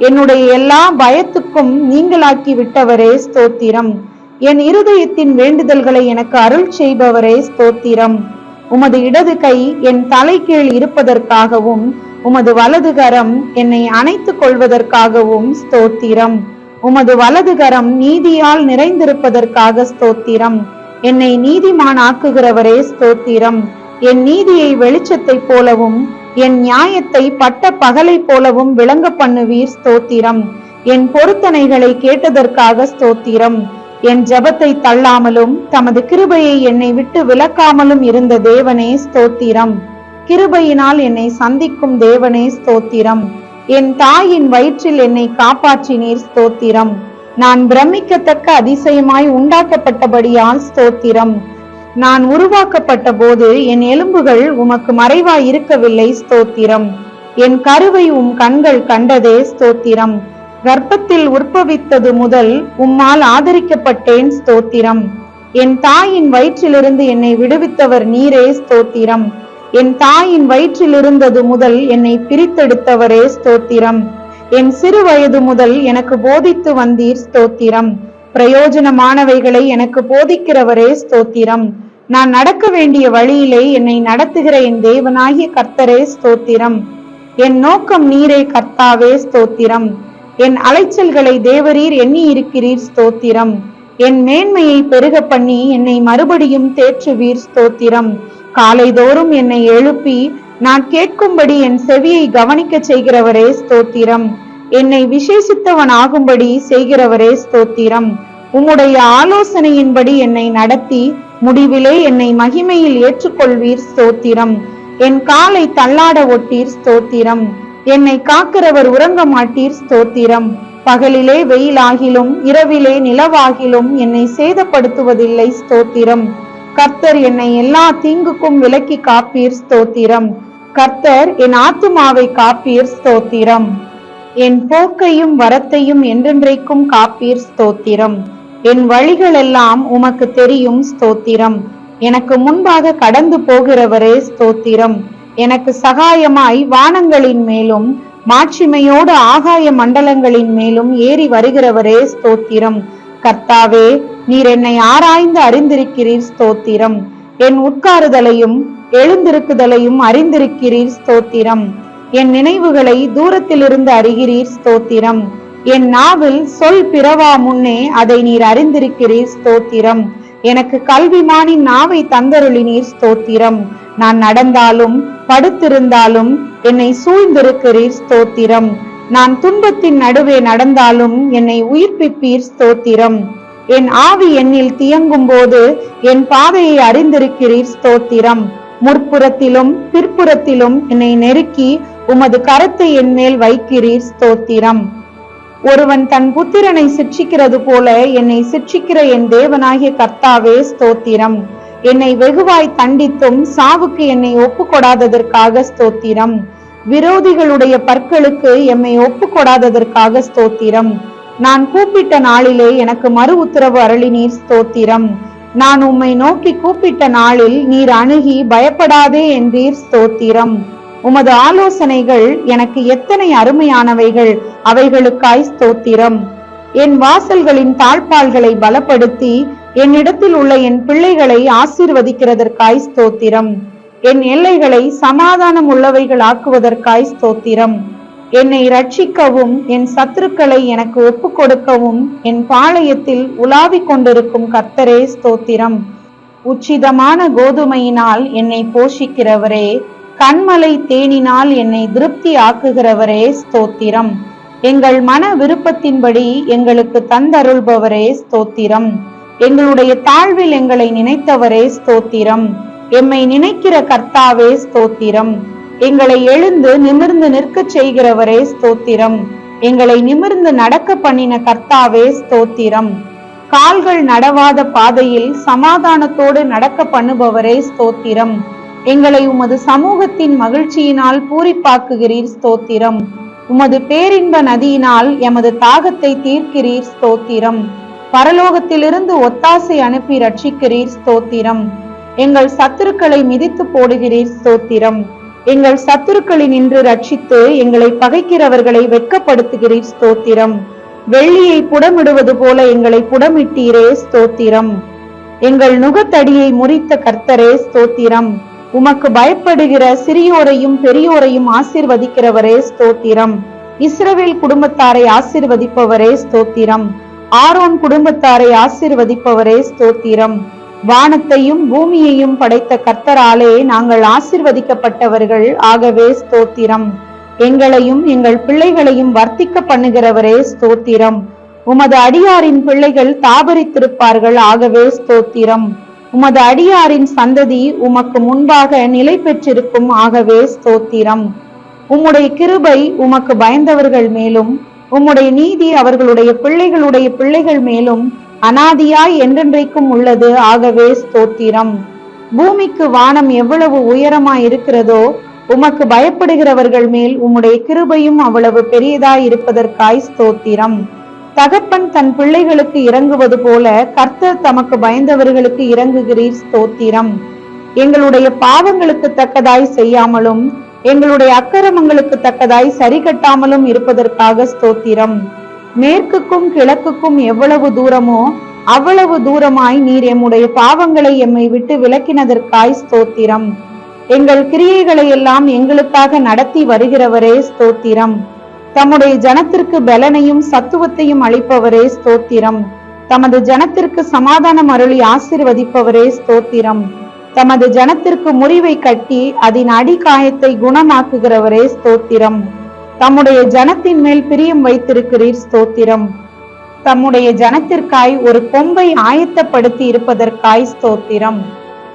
என்னுடைய எல்லா பயத்துக்கும் நீங்களாக்கி விட்டவரே ஸ்தோத்திரம். என் இருதயத்தின் வேண்டுதல்களை எனக்கு அருள் செய்பவரே ஸ்தோத்திரம். உமது இடது கை என் தலை கீழ் இருப்பதற்காகவும் உமது வலது கரம் என்னை அணைத்துக் கொள்வதற்காகவும் ஸ்தோத்திரம். உமது வலது கரம் நீதியால் நிறைந்திருப்பதற்காக ஸ்தோத்திரம். என்னை நீதிமானாக்குகிறவரே ஸ்தோத்திரம். என் நீதியை வெளிச்சத்தைப் போலவும் என் நியாயத்தை பட்ட பகலை போலவும் விளங்க பண்ணுவீர் ஸ்தோத்திரம். என் பொருத்தனைகளை கேட்டதற்காக ஸ்தோத்திரம். என் ஜெபத்தை தள்ளாமலும் தமது கிருபையை என்னை விட்டு விலக்காமலும் இருந்த தேவனே ஸ்தோத்திரம். கிருபையினால் என்னை சந்திக்கும் தேவனே ஸ்தோத்திரம். என் தாயின் வயிற்றில் என்னை காப்பாற்றினீர் ஸ்தோத்திரம். நான் பிரமிக்கத்தக்க அதிசயமாய் உண்டாக்கப்பட்டபடியால் ஸ்தோத்திரம். நான் உருவாக்கப்பட்ட போது என் எலும்புகள் உமக்கு மறைவாய் இருக்கவில்லை ஸ்தோத்திரம். என் கருவை கண்கள் கண்டதே ஸ்தோத்திரம். கர்ப்பத்தில் உற்பவித்தது முதல் உம்மால் ஆதரிக்கப்பட்டேன் ஸ்தோத்திரம். என் தாயின் வயிற்றிலிருந்து என்னை விடுவித்தவர் நீரே ஸ்தோத்திரம். என் தாயின் வயிற்றில் இருந்தது முதல் என்னை பிரித்தெடுத்தவரே ஸ்தோத்திரம். என் சிறு வயது முதல் எனக்கு போதித்து வந்தீர் ஸ்தோத்திரம். பிரயோஜனமானவைகளை எனக்கு போதிக்கிறவரே ஸ்தோத்திரம். நான் நடக்க வேண்டிய வழியிலே என்னை நடத்துகிற என் தேவனாகிய கர்த்தரே ஸ்தோத்திரம். என் நோக்கம் நீரே கர்த்தாவே ஸ்தோத்திரம். என் அலைச்சல்களை தேவரீர் எண்ணி இருக்கிறீர் ஸ்தோத்திரம். என் மேன்மையை பெருக பண்ணி என்னை மறுபடியும் தேற்றுவீர் ஸ்தோத்திரம். காலைதோறும் என்னை எழுப்பி நான் கேட்கும்படி என் செவியை கவனிக்க செய்கிறவரே ஸ்தோத்திரம். என்னை விசேஷித்தவன் ஆகும்படி செய்கிறவரே ஸ்தோத்திரம். உம்முடைய ஆலோசனையின்படி என்னை நடத்தி முடிவிலே என்னை மகிமையில் ஏற்றுக்கொள்வீர் ஸ்தோத்திரம். என் காலை தள்ளாட ஒட்டீர் ஸ்தோத்திரம். என்னை காக்கிறவர் உறங்க மாட்டீர் ஸ்தோத்திரம். பகலிலே வெயிலாகிலும் இரவிலே நிலவாகிலும் என்னை சேதப்படுத்துவதில்லை ஸ்தோத்திரம். கர்த்தர் என்னை எல்லா தீங்குக்கும் விலக்கி காப்பீர் ஸ்தோத்திரம். கர்த்தர் என் ஆத்துமாவை காப்பீர் ஸ்தோத்திரம். என் போக்கையும் வரத்தையும் என்றென்றைக்கும் காப்பீர் ஸ்தோத்திரம். என் வழிகள் எல்லாம் உமக்கு தெரியும் ஸ்தோத்திரம். எனக்கு முன்பாக கடந்து போகிறவரே ஸ்தோத்திரம். எனக்கு சகாயமாய் வானங்களின் மேலும் மாட்சிமையோடு ஆகாய மண்டலங்களின் மேலும் ஏறி வருகிறவரே ஸ்தோத்திரம். கர்த்தாவே, நீர் என்னை ஆராய்ந்து அறிந்திருக்கிறீர் ஸ்தோத்திரம். என் உட்காருதலையும் எழுந்திருக்குதலையும் அறிந்திருக்கிறீர் ஸ்தோத்திரம். என் நினைவுகளை தூரத்திலிருந்து அறிகிறீர் ஸ்தோத்திரம். என் நாவில் சொல் பிறவா முன்னே அதை நீர் அறிந்திருக்கிறீர் ஸ்தோத்திரம். எனக்கு கல்விமானின் நாவை தந்தருளினீர் ஸ்தோத்திரம். நான் நடந்தாலும் படுத்திருந்தாலும் என்னை சூழ்ந்திருக்கிறீர் ஸ்தோத்திரம். நான் துன்பத்தின் நடுவே நடந்தாலும் என்னை உயிர்ப்பிப்பீர் ஸ்தோத்திரம். என் ஆவி என்னில் தியங்கும் போது என் பாதையை அறிந்திருக்கிறீர் ஸ்தோத்திரம். முற்புறத்திலும் பிற்புறத்திலும் என்னை நெருக்கி உமது கரத்தை என் மேல் வைக்கிறீர் ஸ்தோத்திரம். ஒருவன் தன் புத்திரனை சிட்சிக்கிறது போல என்னை சிட்சிக்கிற என் தேவனாகிய கர்த்தாவே ஸ்தோத்திரம். என்னை வெகுவாய் தண்டித்தும் சாவுக்கு என்னை ஒப்பு கொடாததற்காக ஸ்தோத்திரம். விரோதிகளுடைய பற்களுக்கு எம்மை ஒப்பு கொடாததற்காக ஸ்தோத்திரம். நான் கூப்பிட்ட நாளிலே எனக்கு மறு உத்தரவு அருளினீர் ஸ்தோத்திரம். நான் உம்மை நோக்கி கூப்பிட்ட நாளில் நீர் அணுகி பயப்படாதே என்றீர் ஸ்தோத்திரம். உமது ஆலோசனைகள் எனக்கு எத்தனை அருமையானவைகள், அவைகளுக்காய் ஸ்தோத்திரம். என் வாசல்களின் தாழ்பால்களை பலப்படுத்தி என்னிடத்தில் உள்ள என் பிள்ளைகளை ஆசீர்வதிக்கிறதற்காய் ஸ்தோத்திரம். என் எல்லைகளை சமாதானம் உள்ளவைகள் ஆக்குவதற்காய் ஸ்தோத்திரம். என்னை ரட்சிக்கவும் என் சத்துருக்களை எனக்கு ஒப்பு கொடுக்கவும் என் பாளையத்தில் உலாவிக் கொண்டிருக்கும் கர்த்தரே ஸ்தோத்திரம். உச்சிதமான கோதுமையினால் என்னை போஷிக்கிறவரே, கண்மலை தேனினால் என்னை திருப்தி ஆக்குகிறவரே ஸ்தோத்திரம். எங்கள் மன விருப்பத்தின்படி எங்களுக்கு தந்தருள்பவரே ஸ்தோத்திரம். எங்களுடைய தாழ்வில் எங்களை நினைத்தவரே ஸ்தோத்திரம். எம்மை நினைக்கிற கர்த்தாவே ஸ்தோத்திரம். எங்களை எழுந்து நிமிர்ந்து நிற்க செய்கிறவரே ஸ்தோத்திரம். எங்களை நிமிர்ந்து நடக்க பண்ணின கர்த்தாவே ஸ்தோத்திரம். கால்கள் நடவாத பாதையில் சமாதானத்தோடு நடக்க பண்ணுபவரே ஸ்தோத்திரம். எங்களை உமது சமூகத்தின் மகிழ்ச்சியினால் பூரிப்பாக்குகிறீர் ஸ்தோத்திரம். உமது பேரின்ப நதியினால் எமது தாகத்தை தீர்க்கிறீர் ஸ்தோத்திரம். பரலோகத்திலிருந்து ஒத்தாசை அனுப்பி ரட்சிக்கிறீர் ஸ்தோத்திரம். எங்கள் சத்துருக்களை மிதித்து போடுகிறீர் ஸ்தோத்திரம். எங்கள் சத்துருக்களினின்று ரட்சித்து எங்களை பகைக்கிறவர்களை வெட்கப்படுத்துகிறீர் ஸ்தோத்திரம். வெள்ளியை புடமிடுவது போல எங்களை புடமிட்டீரே ஸ்தோத்திரம். எங்கள் நுகத்தடியை முறித்த கர்த்தரே ஸ்தோத்திரம். உமக்கு பயப்படுகிற சிறியோரையும் பெரியோரையும் ஆசீர்வதிக்கிறவரே ஸ்தோத்திரம். இஸ்ரவேல் குடும்பத்தாரை ஆசீர்வதிப்பவரே ஸ்தோத்திரம். ஆரோன் குடும்பத்தாரை ஆசீர்வதிப்பவரே ஸ்தோத்திரம். வானத்தையும் பூமியையும் படைத்த கர்த்தராலே நாங்கள் ஆசீர்வதிக்கப்பட்டவர்கள், ஆகவே ஸ்தோத்திரம். எங்களையும் எங்கள் பிள்ளைகளையும் வர்த்திக்க பண்ணுகிறவரே ஸ்தோத்திரம். உமது அடியாரின் பிள்ளைகள் தாபரித்திருப்பார்கள், ஆகவே ஸ்தோத்திரம். உமது அடியாரின் சந்ததி உமக்கு முன்பாக நிலை பெற்றிருக்கும், ஆகவே ஸ்தோத்திரம். உம்முடைய கிருபை உமக்கு பயந்தவர்கள் மேலும் உம்முடைய நீதி அவர்களுடைய பிள்ளைகளுடைய பிள்ளைகள் மேலும் அனாதியாய் என்றென்றைக்கும் உள்ளது, ஆகவே ஸ்தோத்திரம். பூமிக்கு வானம் எவ்வளவு உயரமாய் இருக்கிறதோ உமக்கு பயப்படுகிறவர்கள் மேல் உம்முடைய கிருபையும் அவ்வளவு பெரியதாய் இருப்பதற்காய் ஸ்தோத்திரம். தகப்பன் தன் பிள்ளைகளுக்கு இறங்குவது போல கர்த்தர் தமக்கு பயந்தவர்களுக்கு இறங்குகிறீர் ஸ்தோத்திரம். எங்களுடைய பாவங்களுக்கு தக்கதாய் செய்யாமலும் எங்களுடைய அக்கிரமங்களுக்கு தக்கதாய் சரி கட்டாமலும் இருப்பதற்காக ஸ்தோத்திரம். மேற்குக்கும் கிழக்குக்கும் எவ்வளவு தூரமோ அவ்வளவு தூரமாய் நீர் எம்முடைய பாவங்களை எம்மை விட்டு விலக்கினதற்காய் ஸ்தோத்திரம். எங்கள் கிரியைகளை எல்லாம் எங்களுக்காக நடத்தி வருகிறவரே ஸ்தோத்திரம். தம்முடைய ஜனத்திற்கு பலனையும் சத்துவத்தையும் அளிப்பவரே ஸ்தோத்திரம். தமது ஜனத்திற்கு சமாதானம் அருளி ஆசீர்வதிப்பவரே ஸ்தோத்திரம். தமது ஜனத்திற்கு முறிவை கட்டி அதன் அடிகாயத்தை குணமாக்குகிறவரே ஸ்தோத்திரம். தம்முடைய ஜனத்தின் மேல் பிரியம் வைத்திருக்கிறீர் ஸ்தோத்திரம். தம்முடைய ஜனத்திற்காய் ஒரு கொம்பை ஆயத்தப்படுத்தி இருப்பதற்காய் ஸ்தோத்திரம்.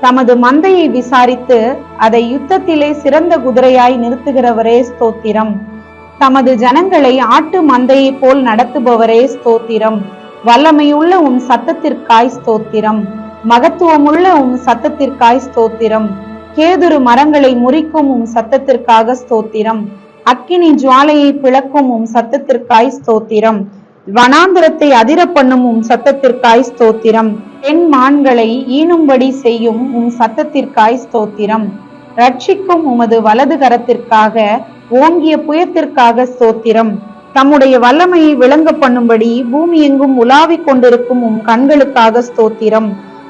தமது மந்தையை விசாரித்து அதை யுத்தத்திலே சிறந்த குதிரையாய் நிறுத்துகிறவரே ஸ்தோத்திரம். தமது ஜனங்களை ஆட்டு மந்தையை போல் நடத்துபவரே ஸ்தோத்திரம். வல்லமையுள்ள உம் சத்தத்திற்காய் ஸ்தோத்திரம். மகத்துவமுள்ள உம் சத்தத்திற்காய் ஸ்தோத்திரம். கேதுரு மரங்களை முறிக்கும் உம் சத்தத்திற்காக ஸ்தோத்திரம். அக்கினி ஜுவாலையை பிளக்கும் உம் சத்தத்திற்காய் ஸ்தோத்திரம். வனாந்தரத்தை அதிர பண்ணும் உம் சத்தத்திற்காய் ஸ்தோத்திரம். பெண் மான்களை ஈனும்படி செய்யும் உம் சத்தத்திற்காய் ஸ்தோத்திரம். ரட்சிக்கும் உமது வலது கரத்திற்காக ஓங்கிய புயத்திற்காக ஸ்தோத்திரம். தம்முடைய வல்லமையை விளங்க பண்ணும்படி பூமி எங்கும் உலாவிக் கொண்டிருக்கும் உம் கண்களுக்காக ஸ்தோத்திரம்.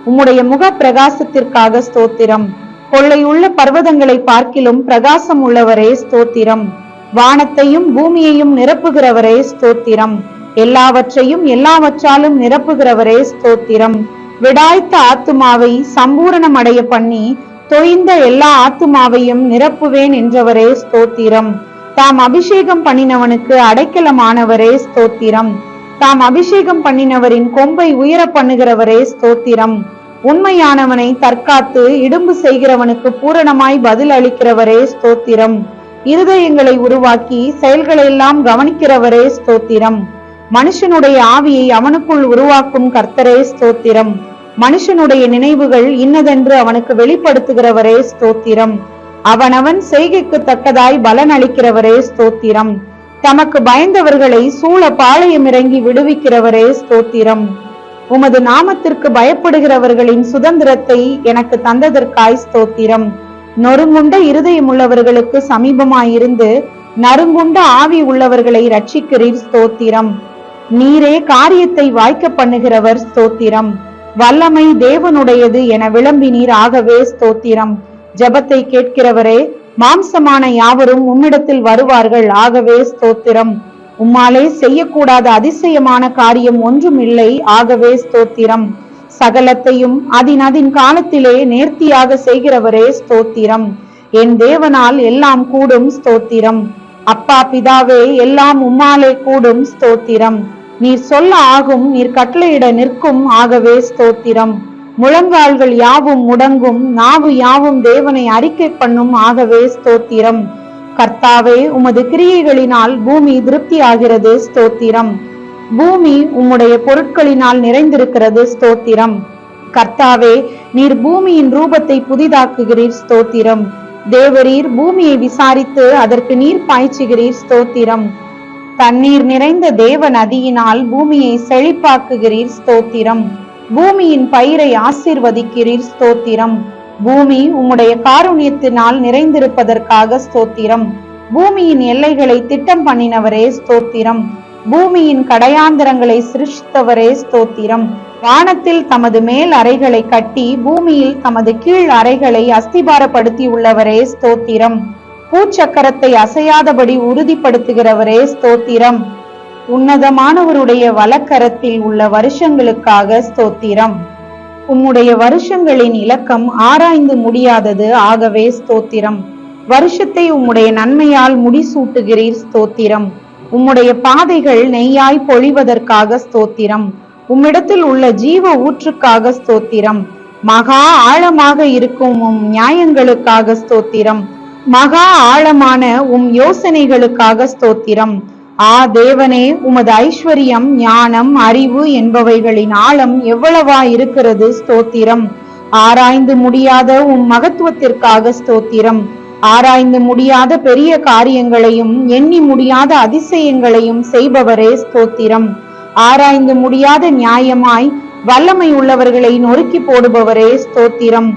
உம்முடைய முக பிரகாசத்திற்காக ஸ்தோத்திரம். கொள்ளையுள்ள பர்வதங்களை பார்க்கிலும் பிரகாசம் உள்ளவரே ஸ்தோத்திரம். வானத்தையும் பூமியையும் நிரப்புகிறவரே ஸ்தோத்திரம். எல்லாவற்றையும் எல்லாவற்றாலும் நிரப்புகிறவரே ஸ்தோத்திரம். விடாய்த்த ஆத்துமாவை சம்பூரணம் அடைய பண்ணி தொய்ந்த எல்லா ஆத்துமாவையும் நிரப்புவேன் என்றவரே ஸ்தோத்திரம். தாம் அபிஷேகம் பண்ணினவனுக்கு அடைக்கலமானவரே ஸ்தோத்திரம். தாம் அபிஷேகம் பண்ணினவரின் கொம்பை உயர பண்ணுகிறவரே ஸ்தோத்திரம். உண்மையானவனை தற்காத்து இடும்பு செய்கிறவனுக்கு பூரணமாய் பதில் அளிக்கிறவரே ஸ்தோத்திரம். இருதயங்களை உருவாக்கி செயல்களெல்லாம் கவனிக்கிறவரே ஸ்தோத்திரம். மனுஷனுடைய ஆவியை அவனுக்குள் உருவாக்கும் கர்த்தரே ஸ்தோத்திரம். மனுஷனுடைய நினைவுகள் இன்னதென்று அவனுக்கு வெளிப்படுத்துகிறவரே ஸ்தோத்திரம். அவனவன் செய்கைக்கு தக்கதாய் பலன் அளிக்கிறவரே ஸ்தோத்திரம். தமக்கு பயந்தவர்களை சூழ பாளையம் இறங்கி விடுவிக்கிறவரே ஸ்தோத்திரம். உமது நாமத்திற்கு பயப்படுகிறவர்களின் சுதந்திரத்தை எனக்கு தந்ததற்காய் ஸ்தோத்திரம். நொறுங்குண்ட இருதயம் உள்ளவர்களுக்கு சமீபமாயிருந்து நறுங்குண்ட ஆவி உள்ளவர்களை ரட்சிக்கிறீர் ஸ்தோத்திரம். நீரே காரியத்தை வாய்க்க பண்ணுகிறவர் ஸ்தோத்திரம். வல்லமை தேவனுடையது என விளம்பினீர், ஆகவே ஸ்தோத்திரம். ஜபத்தை கேட்கிறவரே, மாம்சமான யாவரும் உம்மிடத்தில் வருவார்கள், ஆகவே ஸ்தோத்திரம். உம்மாலே செய்யக்கூடாத அதிசயமான காரியம் ஒன்றும் இல்லை, ஆகவே ஸ்தோத்திரம். சகலத்தையும் அதின் காலத்திலே நேர்த்தியாக செய்கிறவரே ஸ்தோத்திரம். என் தேவனால் எல்லாம் கூடும் ஸ்தோத்திரம். அப்பா பிதாவே, எல்லாம் உம்மாலே கூடும் ஸ்தோத்திரம். நீர் சொல்ல ஆகும், நீர் கட்டளையிட நிற்கும், ஆகவே ஸ்தோத்திரம். முழங்கால்கள் யாவும் முடங்கும், நாவு யாவும் தேவனை அறிக்கை பண்ணும், ஆகவே ஸ்தோத்திரம். கர்த்தாவே, உமது கிரியைகளினால் பூமி திருப்தி ஆகிறது, ஸ்தோத்திரம். பூமி உம்முடைய பொருட்களினால் நிறைந்திருக்கிறது, ஸ்தோத்திரம். கர்த்தாவே, நீர் பூமியின் ரூபத்தை புதிதாக்குகிறீர், ஸ்தோத்திரம். தேவரீர் பூமியை விசாரித்து அதற்கு நீர் பாய்ச்சுகிறீர், ஸ்தோத்திரம். தண்ணீர் நிறைந்த தேவ நதியினால் பூமியை செழிப்பாக்குகிறீர், ஸ்தோத்திரம். பூமியின் பயிரை ஆசீர்வதிக்கிறீர், ஸ்தோத்திரம். பூமி உம்முடைய காருண்யத்தினால் நிறைந்திருப்பதற்காக ஸ்தோத்திரம். பூமியின் எல்லைகளை திட்டம் பண்ணினவரே ஸ்தோத்திரம். பூமியின் கடையாந்தரங்களை சிருஷ்டித்தவரே ஸ்தோத்திரம். வானத்தில் தமது மேல் அறைகளை கட்டி பூமியில் தமது கீழ் அறைகளை அஸ்திபாரப்படுத்தி உள்ளவரே ஸ்தோத்திரம். பூச்சக்கரத்தை அசையாதபடி உறுதிப்படுத்துகிறவரே ஸ்தோத்திரம். உன்னதமானவருடைய வலக்கரத்தில் உள்ள வருஷங்களுக்காக ஸ்தோத்திரம். உம்முடைய வருஷங்களின் இலக்கம் ஆராய்ந்து முடியாதது, ஆகவே ஸ்தோத்திரம். வருஷத்தை உம்முடைய நன்மையால் முடிசூட்டுகிறீர் ஸ்தோத்திரம். உம்முடைய பாதைகள் நெய்யாய் பொழிவதற்காக ஸ்தோத்திரம். உம்மிடத்தில் உள்ள ஜீவ ஊற்றுக்காக ஸ்தோத்திரம். மகா ஆழமாக இருக்கும் உம் நியாயங்களுக்காக ஸ்தோத்திரம். மகா ஆழமான உம் யோசனைகளுக்காக ஸ்தோத்திரம். தேவனே, உமது ஐஸ்வர்யம், ஞானம், அறிவு என்பவைகளின் ஆழம் எவ்வளவா இருக்கிறது ஸ்தோத்திரம். ஆராய்ந்து முடியாத உம் மகத்துவத்திற்காக ஸ்தோத்திரம். ஆராய்ந்து முடியாத பெரிய காரியங்களையும் எண்ணி முடியாத அதிசயங்களையும் செய்பவரே ஸ்தோத்திரம். ஆராய்ந்து முடியாத நியாயமாய் வல்லமை உள்ளவர்களை நொறுக்கி போடுபவரே ஸ்தோத்திரம்.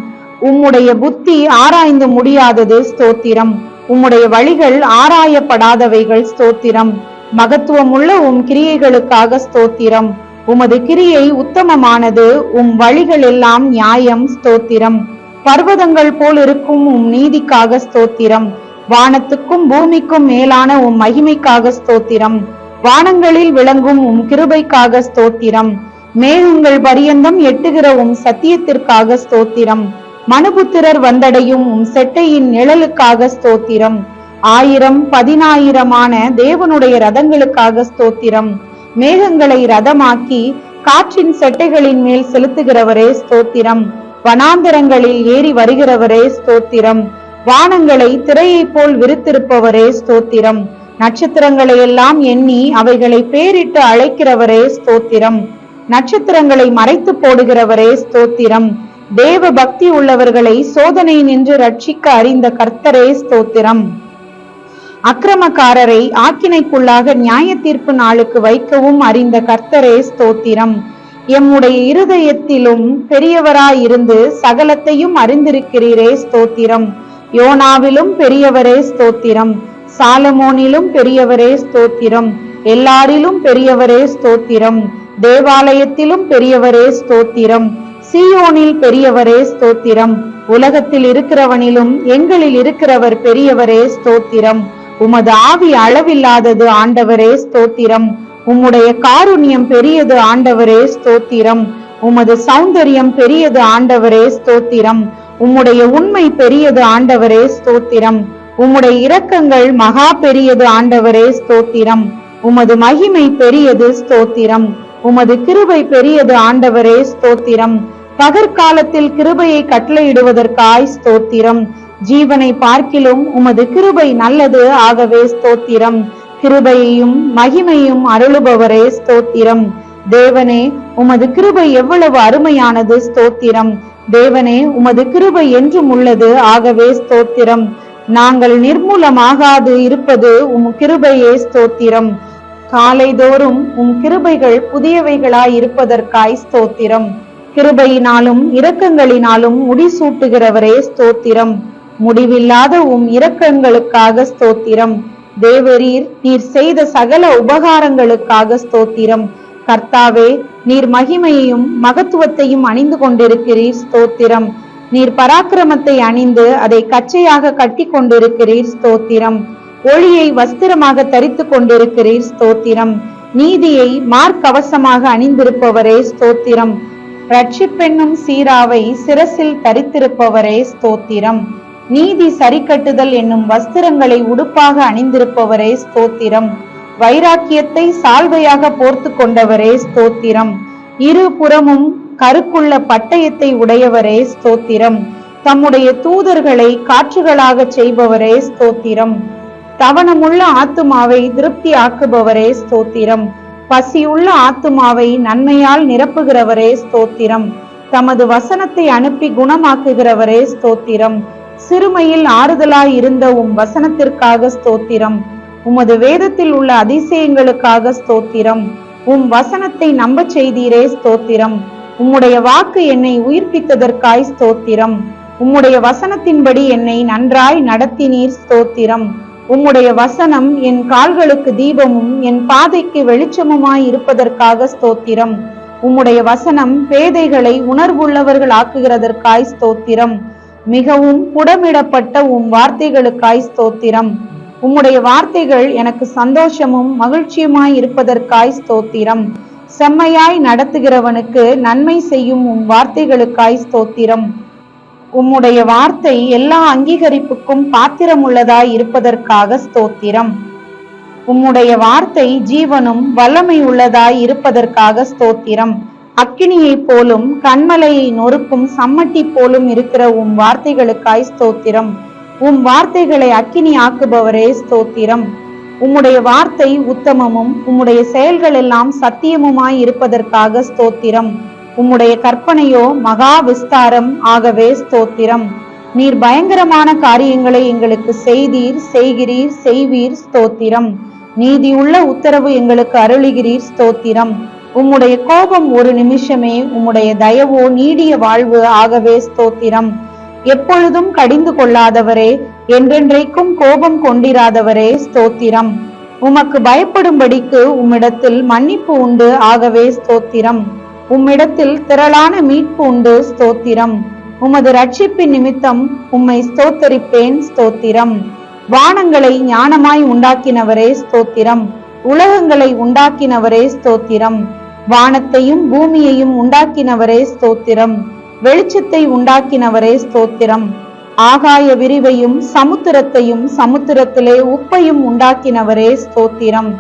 உம்முடைய புத்தி ஆராய்ந்து முடியாதது ஸ்தோத்திரம். உம்முடைய வழிகள் ஆராயப்படாதவைகள் ஸ்தோத்திரம். மகத்துவமுள்ள உம் கிரியைகளுக்காக ஸ்தோத்திரம். உமது கிரியை உத்தமமானது, உம் வழிகள் எல்லாம் நியாயம் ஸ்தோத்திரம். பர்வதங்கள் போல் இருக்கும் உம் நீதிக்காக ஸ்தோத்திரம். வானத்துக்கும் பூமிக்கும் மேலான உம் மகிமைக்காக ஸ்தோத்திரம். வானங்களில் விளங்கும் உம் கிருபைக்காக ஸ்தோத்திரம். மேகங்கள் பரியந்தம் எட்டுகிற உம் சத்தியத்திற்காக ஸ்தோத்திரம். மனுபுத்திரர் வந்தடையும் உம் செட்டையின் நிழலுக்காக ஸ்தோத்திரம். 1000 10,000 தேவனுடைய ரதங்களுக்காக ஸ்தோத்திரம். மேகங்களை ரதமாக்கி காற்றின் செட்டைகளின் மேல் செலுத்துகிறவரே ஸ்தோத்திரம். வனாந்தரங்களில் ஏறி வருகிறவரே ஸ்தோத்திரம். வானங்களை திரையை போல் விரித்திருப்பவரே ஸ்தோத்திரம். நட்சத்திரங்களை எல்லாம் எண்ணி அவைகளை பேரிட்டு அழைக்கிறவரே ஸ்தோத்திரம். நட்சத்திரங்களை மறைத்து போடுகிறவரே ஸ்தோத்திரம். தேவ பக்தி உள்ளவர்களை சோதனை நின்று ரட்சிக்க அறிந்த கர்த்தரே ஸ்தோத்திரம். அக்கிரமக்காரரை ஆக்கினைக்குள்ளாக நியாய தீர்ப்பு நாளுக்கு வைக்கவும் அறிந்த கர்த்தரே ஸ்தோத்திரம். எம்முடைய இருதயத்திலும் பெரியவராயிருந்து சகலத்தையும் அறிந்திருக்கிறீரே ஸ்தோத்திரம். யோனாவிலும் பெரியவரே ஸ்தோத்திரம். சாலமோனிலும் பெரியவரே ஸ்தோத்திரம். எல்லாரிலும் பெரியவரே ஸ்தோத்திரம். தேவாலயத்திலும் பெரியவரே ஸ்தோத்திரம். சீயோனில் பெரியவரே ஸ்தோத்திரம். உலகத்தில் இருக்கிறவனிலும் எங்களில் இருக்கிறவர் பெரியவரே ஸ்தோத்திரம். உமது ஆவி அளவில்லாதது ஆண்டவரே ஸ்தோத்திரம். உம்முடைய காருண்யம் பெரியது ஆண்டவரே ஸ்தோத்திரம். உமது சௌந்தரியம் பெரியது ஆண்டவரே ஸ்தோத்திரம். உம்முடைய உண்மை பெரியது ஆண்டவரே ஸ்தோத்திரம். உம்முடைய இரக்கங்கள் மகா பெரியது ஆண்டவரே ஸ்தோத்திரம். உமது மகிமை பெரியது ஸ்தோத்திரம். உமது கிருபை பெரியது ஆண்டவரே ஸ்தோத்திரம். பகற்காலத்தில் கிருபையை கட்டளையிடுவதற்காய் ஸ்தோத்திரம். ஜீவனை பார்க்கிலும் உமது கிருபை நல்லது, ஆகவே ஸ்தோத்திரம். கிருபையையும் மகிமையும் அருளுபவரே ஸ்தோத்திரம். தேவனே, உமது கிருபை எவ்வளவு அருமையானது ஸ்தோத்திரம். தேவனே, உமது கிருபை என்றும் உள்ளது, ஆகவே ஸ்தோத்திரம். நாங்கள் நிர்மூலமாகாது இருப்பது உம் கிருபையே ஸ்தோத்திரம். காலைதோறும் உம் கிருபைகள் புதியவைகளாய் இருப்பதற்காய் ஸ்தோத்திரம். கிருபையினாலும் இரக்கங்களினாலும் முடிசூட்டுகிறவரே ஸ்தோத்திரம். முடிவில்லாத உம் இரக்கங்களுக்காக ஸ்தோத்திரம். தேவரீர், நீர் செய்த சகல உபகாரங்களுக்காக ஸ்தோத்திரம். கர்த்தாவே, நீர் மகிமையையும் மகத்துவத்தையும் அணிந்து கொண்டிருக்கிறீர் ஸ்தோத்திரம். நீர் பராக்கிரமத்தை அணிந்து அதை கச்சையாக கட்டி கொண்டிருக்கிறீர் ஸ்தோத்திரம். ஒளியை வஸ்திரமாக தரித்து கொண்டிருக்கிறீர் ஸ்தோத்திரம். நீதியை மார்க்கவசமாக அணிந்திருப்பவரே ஸ்தோத்திரம். ரட்சிப்பென்னும் சீராவை சிரசில் தரித்திருப்பவரே ஸ்தோத்திரம். நீதி சரிக்கட்டுதல் என்னும் வஸ்திரங்களை உடுப்பாக அணிந்திருப்பவரே ஸ்தோத்திரம். வைராக்கியத்தை சால்வையாக போர்த்து கொண்டவரே ஸ்தோத்திரம். இரு புறமும் கருக்குள்ள பட்டயத்தை உடையவரே ஸ்தோத்திரம். தம்முடைய தூதர்களை காற்றுகளாக செய்பவரே ஸ்தோத்திரம். தவணமுள்ள ஆத்துமாவை திருப்தி ஆக்குபவரே ஸ்தோத்திரம். பசியுள்ள ஆத்துமாவை நன்மையால் நிரப்புகிறவரே ஸ்தோத்திரம். தமது வசனத்தை அனுப்பி குணமாக்குகிறவரே ஸ்தோத்திரம். சிறுமையில் ஆறுதலாய் இருந்த உம் வசனத்திற்காக ஸ்தோத்திரம். உமது வேதத்தில் உள்ள அதிசயங்களுக்காக ஸ்தோத்திரம். உம் வசனத்தை நம்ப செய்தீரே ஸ்தோத்திரம். உம்முடைய வாக்கு என்னை உயிர்ப்பித்ததற்காய் ஸ்தோத்திரம். உம்முடைய வசனத்தின்படி என்னை நன்றாய் நடத்தினீர், ஸ்தோத்திரம். உம்முடைய வசனம் என் கால்களுக்கு தீபமும் என் பாதைக்கு வெளிச்சமுமாய் இருப்பதற்காக ஸ்தோத்திரம். உம்முடைய வசனம் பேதைகளை உணர்வுள்ளவர்கள் ஆக்குகிறதற்காய் ஸ்தோத்திரம். மிகவும் புடமிடப்பட்ட உம் வார்த்தைகளுக்காய் ஸ்தோத்திரம். உம்முடைய வார்த்தைகள் எனக்கு சந்தோஷமும் மகிழ்ச்சியுமாய் இருப்பதற்காய் ஸ்தோத்திரம். செம்மையாய் நடத்துகிறவனுக்கு நன்மை செய்யும் உம் வார்த்தைகளுக்காய் ஸ்தோத்திரம். உம்முடைய வார்த்தை எல்லா அங்கீகரிப்புக்கும் பாத்திரமுள்ளதாய் இருப்பதற்காக ஸ்தோத்திரம். உம்முடைய வார்த்தை ஜீவனும் வல்லமை உள்ளதாய் இருப்பதற்காக ஸ்தோத்திரம். அக்கினியை போலும் கண்மலையை நொறுக்கும் சம்மட்டி போலும் இருக்கிற உம் வார்த்தைகளுக்காய் ஸ்தோத்திரம். உம் வார்த்தைகளை அக்கினி ஆக்குபவரே ஸ்தோத்திரம். உம்முடைய வார்த்தை உத்தமமும் உம்முடைய செயல்கள் எல்லாம் சத்தியமுமாய் இருப்பதற்காக ஸ்தோத்திரம். உம்முடைய கற்பனையோ மகா விஸ்தாரம், ஆகவே ஸ்தோத்திரம். நீர் பயங்கரமான காரியங்களை எங்களுக்கு செய்தீர், செய்கிறீர், செய்வீர், ஸ்தோத்திரம். நீதியுள்ள உத்தரவு எங்களுக்கு அருளுகிறீர், ஸ்தோத்திரம். உம்முடைய கோபம் ஒரு நிமிஷமே, உம்முடைய தயவோ நீடிய வாழ்வு, ஆகவே ஸ்தோத்திரம். எப்பொழுதும் கடிந்து கொள்ளாதவரே, என்றென்றைக்கும் கோபம் கொண்டிராதவரே, ஸ்தோத்திரம். உமக்கு பயப்படும்படிக்கு உம்மிடத்தில் மன்னிப்பு உண்டு, ஆகவே ஸ்தோத்திரம். உம்மிடத்தில் திரளான மீட்பு உண்டு, ஸ்தோத்திரம். உமது ரட்சிப்பின் நிமித்தம் உம்மை ஸ்தோத்தரிப்பேன், ஸ்தோத்திரம். வானங்களை ஞானமாய் உண்டாக்கினவரே, ஸ்தோத்திரம். உலகங்களை உண்டாக்கினவரே, ஸ்தோத்திரம். வானத்தையும் பூமியையும் உண்டாக்கினவரே, ஸ்தோத்திரம். வெளிச்சத்தை உண்டாக்கினவரே, ஸ்தோத்திரம். ஆகாய விரிவையும் சமுத்திரத்தையும் சமுத்திரத்திலே உப்பையும் உண்டாக்கினவரே, ஸ்தோத்திரம்.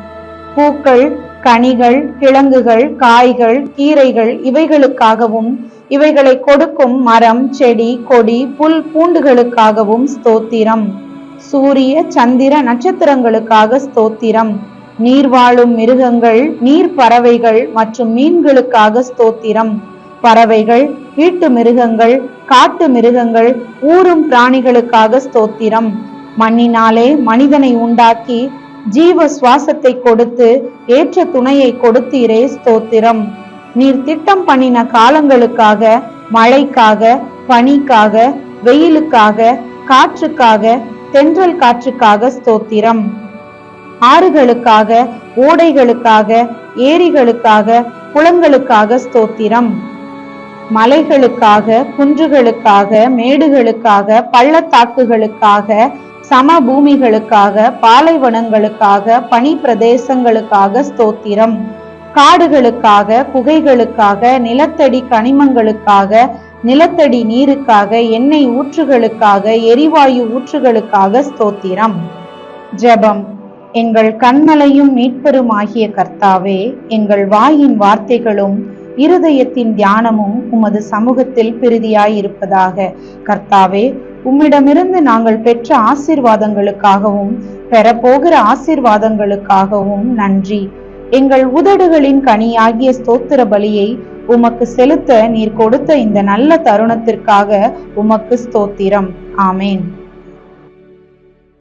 பூக்கள், கனிகள், கிழங்குகள், காய்கள், கீரைகள் இவைகளுக்காகவும் இவைகளை கொடுக்கும் மரம், செடி, கொடி, புல் பூண்டுகளுக்காகவும் ஸ்தோத்திரம். சூரிய சந்திர நட்சத்திரங்களுக்காக ஸ்தோத்திரம். நீர் வாழும் மிருகங்கள், நீர் பறவைகள் மற்றும் மீன்களுக்காக ஸ்தோத்திரம். பறவைகள், வீட்டு மிருகங்கள், காட்டு மிருகங்கள், ஊரும் பிராணிகளுக்காக ஸ்தோத்திரம். மண்ணினாலே மனிதனை உண்டாக்கி ஜீவ சுவாசத்தை கொடுத்து ஏற்ற துணையை கொடுத்தீரே, ஸ்தோத்திரம். நீர் திட்டம் பண்ணின காலங்களுக்காக, மழைக்காக, பனிக்காக, வெயிலுக்காக, காற்றுக்காக, தென்றல் காற்றுக்காக ஸ்தோத்திரம். ஆறுகளுக்காக, ஓடைகளுக்காக, ஏரிகளுக்காக, குளங்களுக்காக ஸ்தோத்திரம். மலைகளுக்காக, குன்றுகளுக்காக, மேடுகளுக்காக, பள்ளத்தாக்குகளுக்காக, சமபூமிகளுக்காக, பாலைவனங்களுக்காக, பனி பிரதேசங்களுக்காக ஸ்தோத்திரம். காடுகளுக்காக, குகைகளுக்காக, நிலத்தடி கனிமங்களுக்காக, நிலத்தடி நீருக்காக, எண்ணெய் ஊற்றுகளுக்காக, எரிவாயு ஊற்றுகளுக்காக ஸ்தோத்திரம். ஜெபம். எங்கள் கண்மலையும் மீட்பருமாகிய கர்த்தாவே, எங்கள் வாயின் வார்த்தைகளும் இருதயத்தின் தியானமும் உமது சமூகத்தில் பிரீதியாயிருப்பதாக. கர்த்தாவே, உம்மிடமிருந்து நாங்கள் பெற்ற ஆசீர்வாதங்களுக்காகவும் பெறப்போகிற ஆசீர்வாதங்களுக்காகவும் நன்றி. எங்கள் உதடுகளின் கனியாகிய ஸ்தோத்திர பலியை உமக்கு செலுத்த நீர் கொடுத்த இந்த நல்ல தருணத்திற்காக உமக்கு ஸ்தோத்திரம். ஆமேன்.